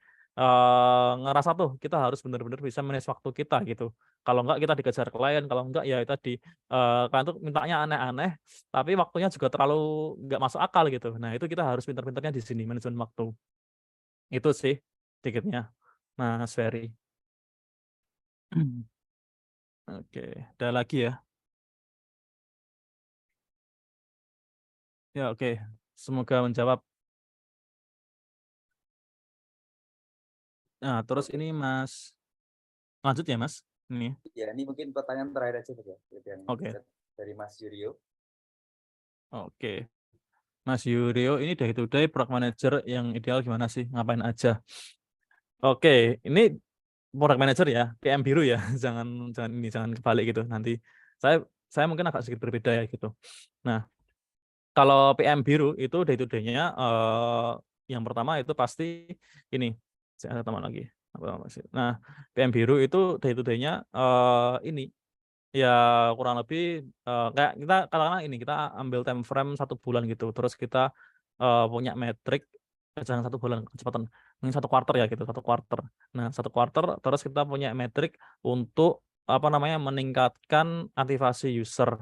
ngerasa tuh kita harus benar-benar bisa manage waktu kita gitu. Kalau enggak kita dikejar klien, kalau enggak ya itu tadi, klien tuh mintanya aneh-aneh, tapi waktunya juga terlalu nggak masuk akal gitu. Nah itu kita harus pintar-pintarnya di sini, manajemen waktu. Itu sih sedikitnya, Mas Ferry. Oke, ada lagi ya? Ya oke, semoga menjawab. Nah terus ini Mas, lanjut ya Mas? Ini, Ya, ini mungkin pertanyaan terakhir aja Mas ya, yang oke dari Mas Yurio. oke. Mas Yurio ini day to day product manager yang ideal gimana sih? Ngapain aja? Oke, ini product manager ya, PM biru ya, jangan kebalik gitu. Nanti saya mungkin agak sedikit berbeda ya gitu. Nah, kalau PM biru itu day to day-nya, yang pertama itu pasti ini, saya ada teman lagi. Nah, PM biru itu day to day-nya, ini, ya kurang lebih, kayak kita katakanlah ini, kita ambil time frame 1 bulan gitu, terus kita, punya metrik, jangan 1 bulan, kecepatan, mungkin 1 kuarter ya gitu, 1 kuarter. Nah, 1 kuarter terus kita punya metrik untuk, apa namanya, meningkatkan aktivasi user,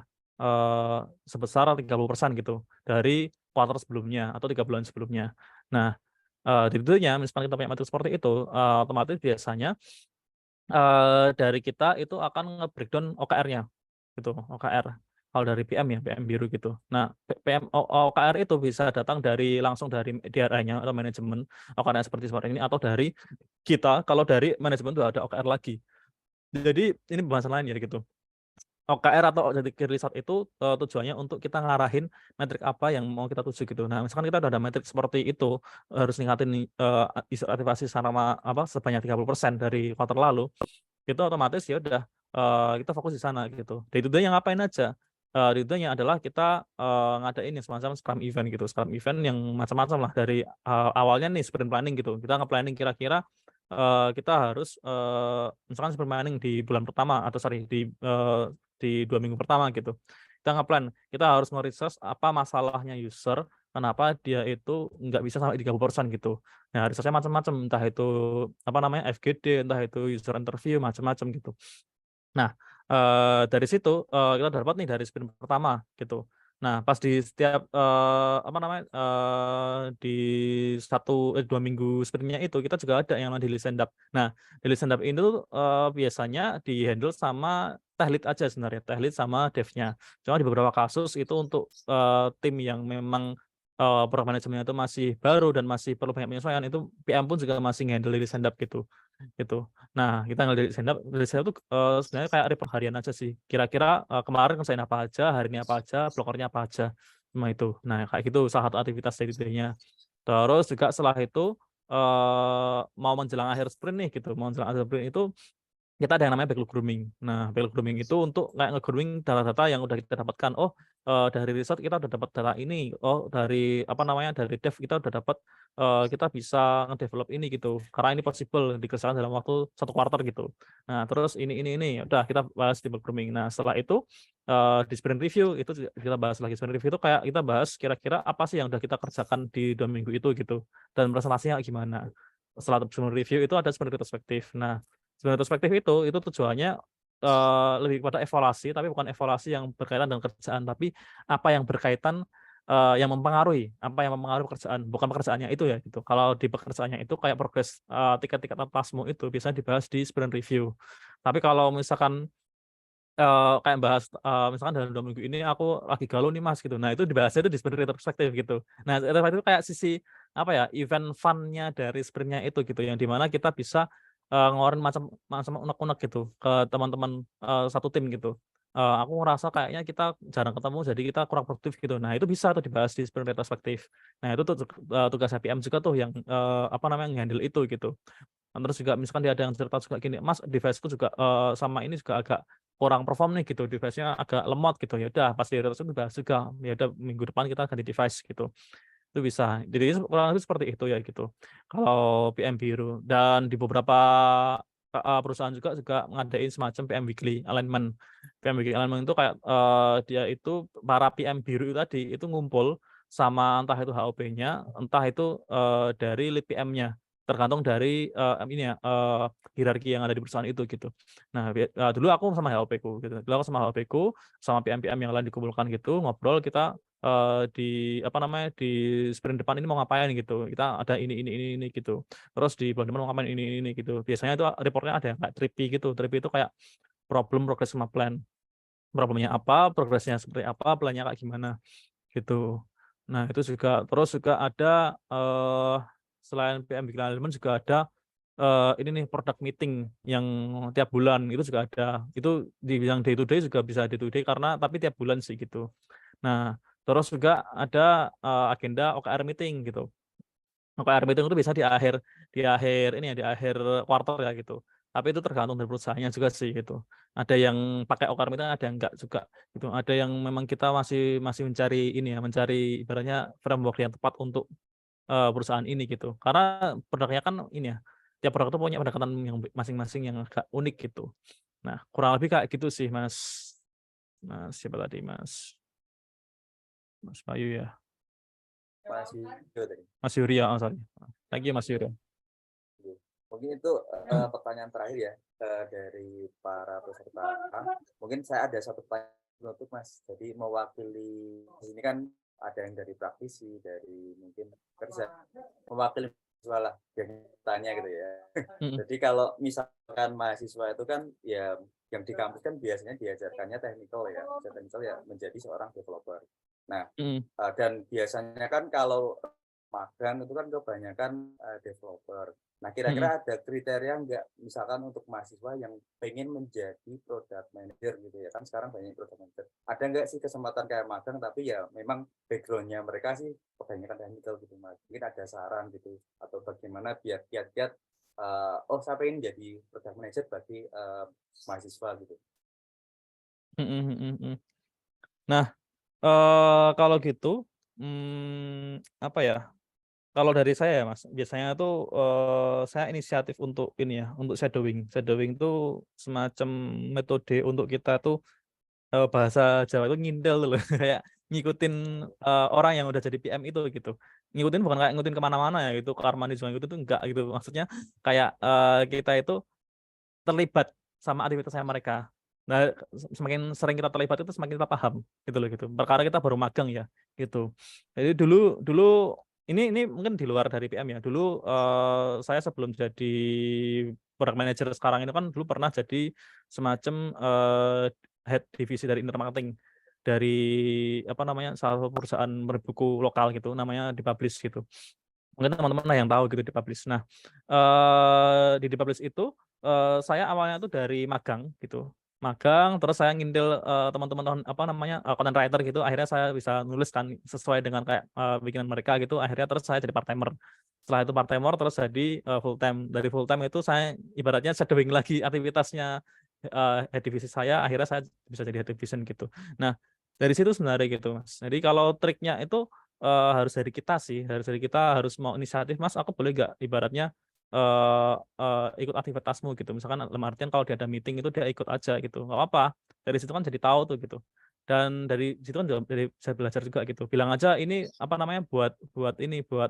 sebesar 30% gitu, dari kuarter sebelumnya atau 3 bulan sebelumnya. Nah, tentunya misalkan kita punya metrik seperti itu, otomatis biasanya, dari kita itu akan nge-breakdown OKR-nya, gitu, OKR. Kalau dari PM ya, PM biru gitu. Nah, OKR itu bisa datang langsung dari DRI-nya atau manajemen, OKR-nya seperti ini, atau dari kita, kalau dari manajemen itu ada OKR lagi. Jadi ini pembahasan lain ya gitu. OKR atau objective result itu, tujuannya untuk kita ngarahin metrik apa yang mau kita tuju gitu. Nah, misalkan kita udah ada metrik seperti itu, harus ningkatin, user aktivasi sebanyak 30% dari kuartal lalu, itu otomatis ya udah, kita fokus di sana gitu. Day to day yang ngapain aja? Day to day-nya adalah kita, ngadain yang semacam scrum event gitu, scrum event yang macam-macam lah dari, awalnya nih sprint planning gitu. Kita nge-planning kira-kira, kita harus, misalkan sprint planning di bulan pertama atau sorry di 2 minggu pertama gitu. Kita nge-plan, kita harus nge-research apa masalahnya user, kenapa dia itu nggak bisa sampai 30% gitu. Nah, research-nya macam-macam, entah itu apa namanya, FGD, entah itu user interview, macam-macam gitu. Nah, dari situ, kita dapat nih dari sprint pertama gitu. Nah, pas di setiap, apa namanya, di 2 minggu sprint-nya itu kita juga ada yang namanya daily stand up. Nah, daily stand up ini tuh, biasanya di-handle sama tech lead aja sebenarnya, tech lead sama dev-nya. Cuma di beberapa kasus itu untuk, tim yang memang, product manajemennya itu masih baru dan masih perlu banyak penyesuaian, itu PM pun juga masih nge-handle daily stand up gitu. Nah, kita dari stand up tuh, sebenarnya kayak report harian aja sih. Kira-kira, kemarin kerjain apa aja, hari ini apa aja, blokernya apa aja. Cuma itu. Nah, kayak gitu salah satu aktivitas day-to-day-nya. Terus juga setelah itu, mau menjelang akhir sprint nih gitu, mau menjelang akhir sprint itu kita ada yang namanya backlog grooming. Nah, backlog grooming itu untuk kayak nge-grooming data-data yang udah kita dapatkan. Oh, dari riset kita udah dapat data ini. Oh, dari apa namanya, dari dev kita udah dapat, kita bisa nge-develop ini gitu. Karena ini possible dikerjakan dalam waktu 1 kuartal gitu. Nah, terus ini, udah kita bahas di backlog grooming. Nah, setelah itu, di sprint review itu juga kita bahas lagi. Sprint review itu kayak kita bahas kira-kira apa sih yang udah kita kerjakan di 2 minggu itu gitu, dan presentasinya gimana. Setelah sprint review itu ada sprint retrospektif. Nah, sprint retrospektif itu tujuannya, lebih kepada evaluasi, tapi bukan evaluasi yang berkaitan dengan kerjaan, tapi apa yang berkaitan, yang mempengaruhi, apa yang mempengaruhi pekerjaan, bukan pekerjaannya itu ya gitu. Kalau di pekerjaannya itu kayak progres, tingkat-tingkat atasmu itu biasanya dibahas di sprint review. Tapi kalau misalkan, kayak bahas, misalkan dalam 2 minggu ini aku lagi galau nih Mas gitu. Nah, itu dibahasnya itu di sprint retrospektif gitu. Nah, retrospektif itu kayak sisi apa ya, event fun-nya dari sprint-nya itu gitu, yang di mana kita bisa, ngeluarin macam macam unek-unek gitu ke teman-teman, satu tim gitu. Aku ngerasa kayaknya kita jarang ketemu jadi kita kurang produktif gitu. Nah, itu bisa tuh dibahas di sprint retrospektif. Nah, itu tuh tugas PM juga tuh yang, apa namanya, nge-handle itu gitu. Terus juga misalkan dia ada yang cerita juga gini, "Mas, device-ku juga, sama ini juga agak kurang perform nih," gitu, "device-nya agak lemot," gitu. Ya udah pas di retrospektif dibahas juga, ya udah minggu depan kita ganti device gitu. Itu bisa. Jadi kurang lebih seperti itu ya gitu. Kalau PM biru dan di beberapa, perusahaan juga ngadain semacam PM weekly alignment. PM weekly alignment itu kayak, dia itu para PM biru itu tadi itu ngumpul sama entah itu HOP-nya, entah itu, dari lead PM-nya. Tergantung dari, ini ya, hierarki yang ada di perusahaan itu gitu. Nah, dulu aku sama HOP-ku gitu. Dulu aku sama HOP-ku, sama PM-PM yang lain dikumpulkan gitu, ngobrol kita, di apa namanya, di sprint depan ini mau ngapain gitu. Kita ada ini gitu. Terus di bulan depan mau ngapain ini gitu. Biasanya itu reportnya ada yang kayak trippy gitu. Trippy itu kayak problem, progress, sama plan. Problemnya apa, progresnya seperti apa, plannya kayak gimana gitu. Nah, itu juga terus juga ada, selain PM Bikin Alignment juga ada, ini nih product meeting yang tiap bulan itu juga ada. Itu dibilang day to day juga bisa day to day karena tapi tiap bulan sih gitu. Nah, terus juga ada, agenda OKR meeting gitu. OKR meeting itu bisa di akhir ini ya, di akhir kuartal ya gitu. Tapi itu tergantung dari perusahaannya juga sih gitu. Ada yang pakai OKR meeting, ada yang enggak juga gitu. Ada yang memang kita masih masih mencari ini ya, mencari ibaratnya framework yang tepat untuk, perusahaan ini gitu. Karena produknya kan ini ya, tiap produk itu punya pendekatan yang masing-masing yang agak unik gitu. Nah, kurang lebih kayak gitu sih Mas Mas siapa tadi, Mas Bayu ya? Masih hijau tadi. Mas Yuri ya, oh sorry. Thank you Mas Yuri. Iya. Mungkin itu pertanyaan terakhir ya dari para peserta. Mungkin saya ada satu pertanyaan untuk Mas. Jadi mewakili ini kan ada yang dari praktisi, dari mungkin kerja, mewakili mahasiswa lah yang tanya gitu ya. Jadi kalau misalkan mahasiswa itu kan ya yang di kampus kan biasanya diajarkannya technical ya, menjadi seorang developer. Nah, dan biasanya kan kalau magang itu kan kebanyakan developer. Nah, kira-kira ada kriteria nggak misalkan untuk mahasiswa yang pengen menjadi product manager gitu ya, kan sekarang banyak product manager. Ada nggak sih kesempatan kayak magang tapi ya memang background-nya mereka sih kebanyakan technical gitu Mas. Mungkin ada saran gitu atau bagaimana biar kiat-kiat oh saya pengen jadi product manager bagi mahasiswa gitu. Nah, kalau gitu, apa ya, kalau dari saya ya Mas, biasanya tuh, saya inisiatif untuk ini ya, untuk shadowing. Shadowing itu semacam metode untuk kita tuh, bahasa Jawa itu ngintel tuh loh, kayak ngikutin, orang yang udah jadi PM itu gitu. Ngikutin bukan kayak ngikutin ke mana-mana ya, itu kamar mandi juga ngikutin tuh enggak gitu. Maksudnya kayak, kita itu terlibat sama aktivitasnya mereka. Nah, semakin sering kita terlibat itu semakin kita paham gitu loh gitu. Perkara kita baru magang ya gitu. Jadi dulu dulu ini mungkin di luar dari PM ya. Dulu, saya sebelum jadi product manager sekarang ini kan dulu pernah jadi semacam, head divisi dari internet marketing dari apa namanya, salah satu perusahaan buku lokal gitu, namanya Dipublish gitu. Mungkin teman-teman lah yang tahu gitu Dipublish. Nah, di Dipublish itu, saya awalnya tuh dari magang gitu. magang, terus saya ngintil teman-teman content writer gitu, akhirnya saya bisa nulis kan sesuai dengan kayak bikinan mereka gitu, akhirnya terus saya jadi part-timer. Setelah itu part-timer terus jadi full time. Dari full time itu saya ibaratnya shadowing lagi aktivitasnya head divisi saya, akhirnya saya bisa jadi head division gitu. Nah, dari situ sebenarnya gitu, Mas. Jadi kalau triknya itu harus dari kita sih, dari kita harus mau inisiatif, "Mas, aku boleh nggak?" Ibaratnya ikut aktivitasmu gitu. Misalkan dalam artian kalau dia ada meeting itu dia ikut aja gitu, nggak apa-apa. Dari situ kan jadi tahu tuh gitu. Dan dari situ kan juga dari bisa belajar juga gitu. Bilang aja ini buat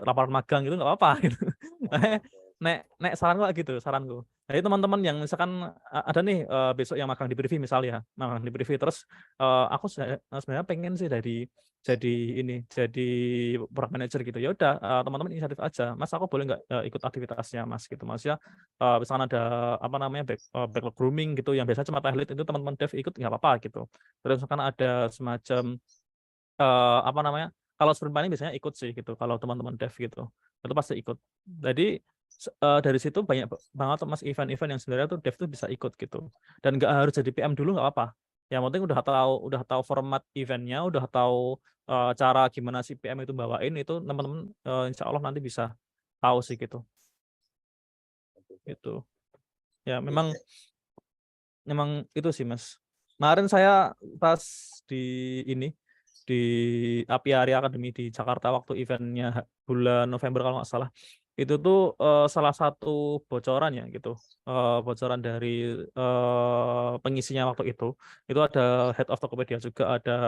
laporan magang gitu nggak apa-apa gitu. Oh, oke. Nek nek saranku kayak gitu, saranku. Jadi teman-teman yang misalkan ada nih besok yang magang di Privy misalnya ya, magang di Privy terus aku sebenarnya pengen sih jadi product manager gitu. Ya udah teman-teman inisiatif aja, "Mas aku boleh nggak ikut aktivitasnya Mas?" Gitu. Maksudnya misalkan ada backlog grooming gitu yang biasanya cuma tech lead itu teman-teman dev ikut nggak apa-apa gitu. Terus misalkan ada semacam kalau sprint planning biasanya ikut sih gitu, kalau teman-teman dev gitu, itu pasti ikut. Jadi dari situ banyak banget tuh Mas event-event yang sebenarnya tuh dev tuh bisa ikut gitu. Dan nggak harus jadi PM dulu nggak apa-apa. Yang penting udah tahu format event-nya, udah tahu cara gimana si PM itu bawain itu teman-teman insya Allah nanti bisa tahu sih gitu. Gitu. Ya memang itu sih Mas. Kemarin saya pas di Apiari Academy di Jakarta waktu event-nya bulan November kalau nggak salah. Itu tuh salah satu bocoran ya gitu. Bocoran dari pengisinya waktu itu. Itu ada head of Tokopedia juga, ada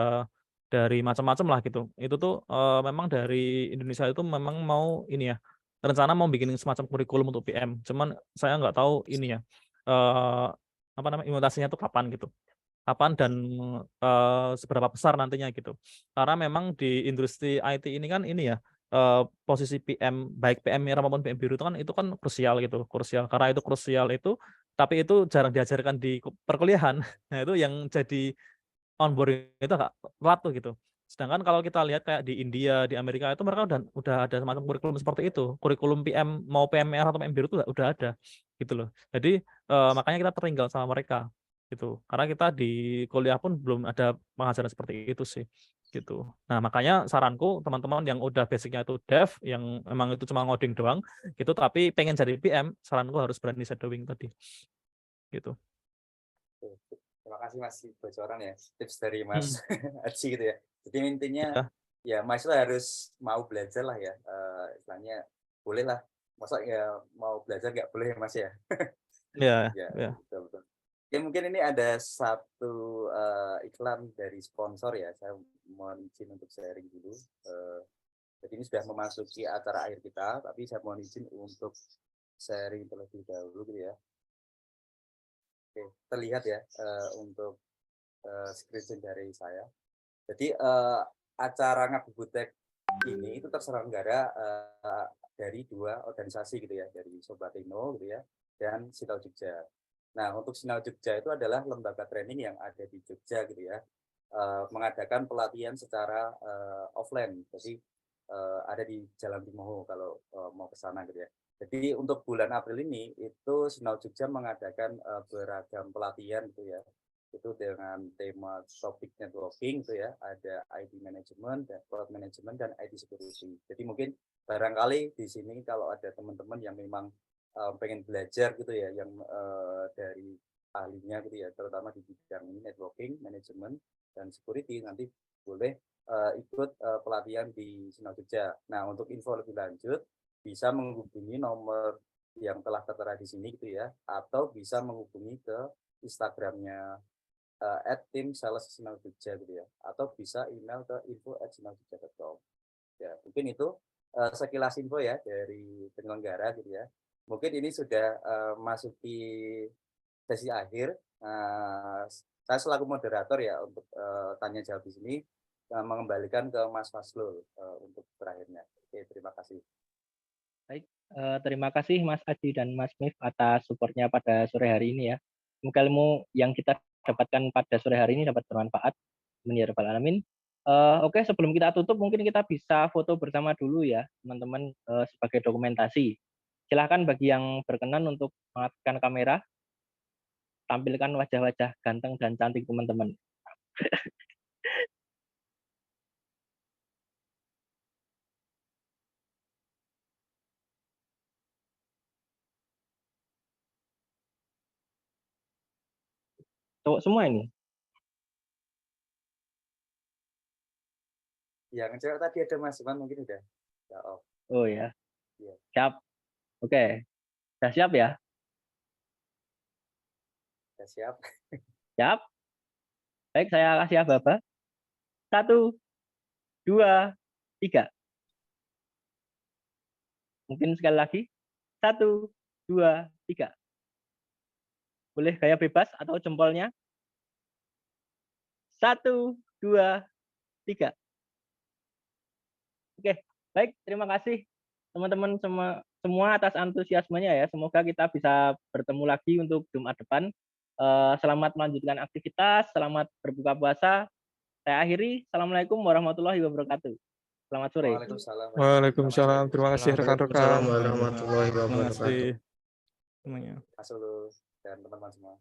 dari macam-macam lah gitu. Itu tuh memang dari Indonesia itu memang mau ini ya, rencana mau bikin semacam kurikulum untuk PM. Cuman saya nggak tahu ini ya, implementasinya tuh kapan gitu. Kapan dan seberapa besar nantinya gitu. Karena memang di industri IT ini kan ini ya, posisi PM, baik PM merah maupun PM biru itu kan krusial gitu, krusial. Karena itu krusial itu, tapi itu jarang diajarkan di perkuliahan. Nah, itu yang jadi onboarding itu agak telat tuh gitu. Sedangkan kalau kita lihat kayak di India, di Amerika itu mereka udah ada semacam kurikulum seperti itu. Kurikulum PM mau PM merah atau PM biru itu udah ada gitu loh. Jadi makanya kita tertinggal sama mereka gitu. Karena kita di kuliah pun belum ada pengajaran seperti itu sih gitu. Nah, makanya saranku teman-teman yang udah basicnya itu dev, yang memang itu cuma ngoding doang gitu, tapi pengen jadi PM, saranku harus berani shadowing tadi gitu. Oke. Terima kasih Mas bocoran ya, tips dari Mas Hmm. Aji gitu ya. Jadi intinya Ya, ya mahasiswa harus mau belajar lah ya, istilahnya boleh lah. Masa ya mau belajar nggak boleh ya Mas ya? ya, Ya, ya. betul betul. Ya mungkin ini ada satu iklan dari sponsor ya. Saya mohon izin untuk sharing dulu. Jadi ini sudah memasuki acara akhir kita, tapi saya mohon izin untuk sharing terlebih dahulu gitu ya. Oke, terlihat ya untuk screen dari saya. Jadi acara Ngabubutek ini itu terselenggara dari dua organisasi gitu ya, dari Sobatino gitu ya, dan Sinau Jogja. Nah, untuk Sinau Jogja itu adalah lembaga training yang ada di Jogja gitu ya, mengadakan pelatihan secara offline. Jadi ada di Jalan Timoho kalau mau ke sana gitu ya. Jadi untuk bulan April ini itu Sinau Jogja mengadakan beragam pelatihan gitu ya. Itu dengan tema topik networking itu ya, ada IT management, dan cloud management dan IT security. Jadi mungkin barangkali di sini kalau ada teman-teman yang memang pengen belajar gitu ya, yang dari ahlinya gitu ya, terutama di bidang networking, management dan security, nanti boleh ikut pelatihan di Sinau Jogja. Nah, untuk info lebih lanjut bisa menghubungi nomor yang telah tertera di sini gitu ya, atau bisa menghubungi ke Instagramnya @tim_sales_Sinau_Jogja gitu ya, atau bisa email ke info@sinaujogja.com. Ya, mungkin itu sekilas info ya dari penyelenggara gitu ya. Mungkin ini sudah masuki sesi akhir. Saya selaku moderator ya untuk tanya jawab di sini mengembalikan ke Mas Faslul untuk terakhirnya. Oke, terima kasih. Baik, terima kasih Mas Aji dan Mas Mif atas supportnya pada sore hari ini ya. Semoga ilmu yang kita dapatkan pada sore hari ini dapat bermanfaat. Amin ya rabbal alamin. Oke, sebelum kita tutup mungkin kita bisa foto bersama dulu ya, teman-teman, sebagai dokumentasi. Silahkan bagi yang berkenan untuk mengaktifkan kamera. tampilkan wajah-wajah ganteng dan cantik teman-teman. Cowok semua ini. Yang cewek tadi ada Mas, cuman mungkin udah off. Oh ya. Iya. Siap. Oke. Sudah siap ya? Udah siap. Siap. Baik, saya kasih aba-aba. 1, 2, 3. Mungkin sekali lagi. 1, 2, 3. Boleh gaya bebas atau jempolnya? 1, 2, 3. Oke, baik. Terima kasih teman-teman semua atas antusiasmenya ya. Semoga kita bisa bertemu lagi untuk Jumat depan. Selamat melanjutkan aktivitas, selamat berbuka puasa. Saya akhiri. Assalamualaikum warahmatullahi wabarakatuh. Selamat sore. Waalaikumsalam. Waalaikumsalam. Terima kasih rekan-rekan. Waalaikumsalam warahmatullahi Terima kasih wabarakatuh. semuanya. Mas Ulus dan teman-teman semua.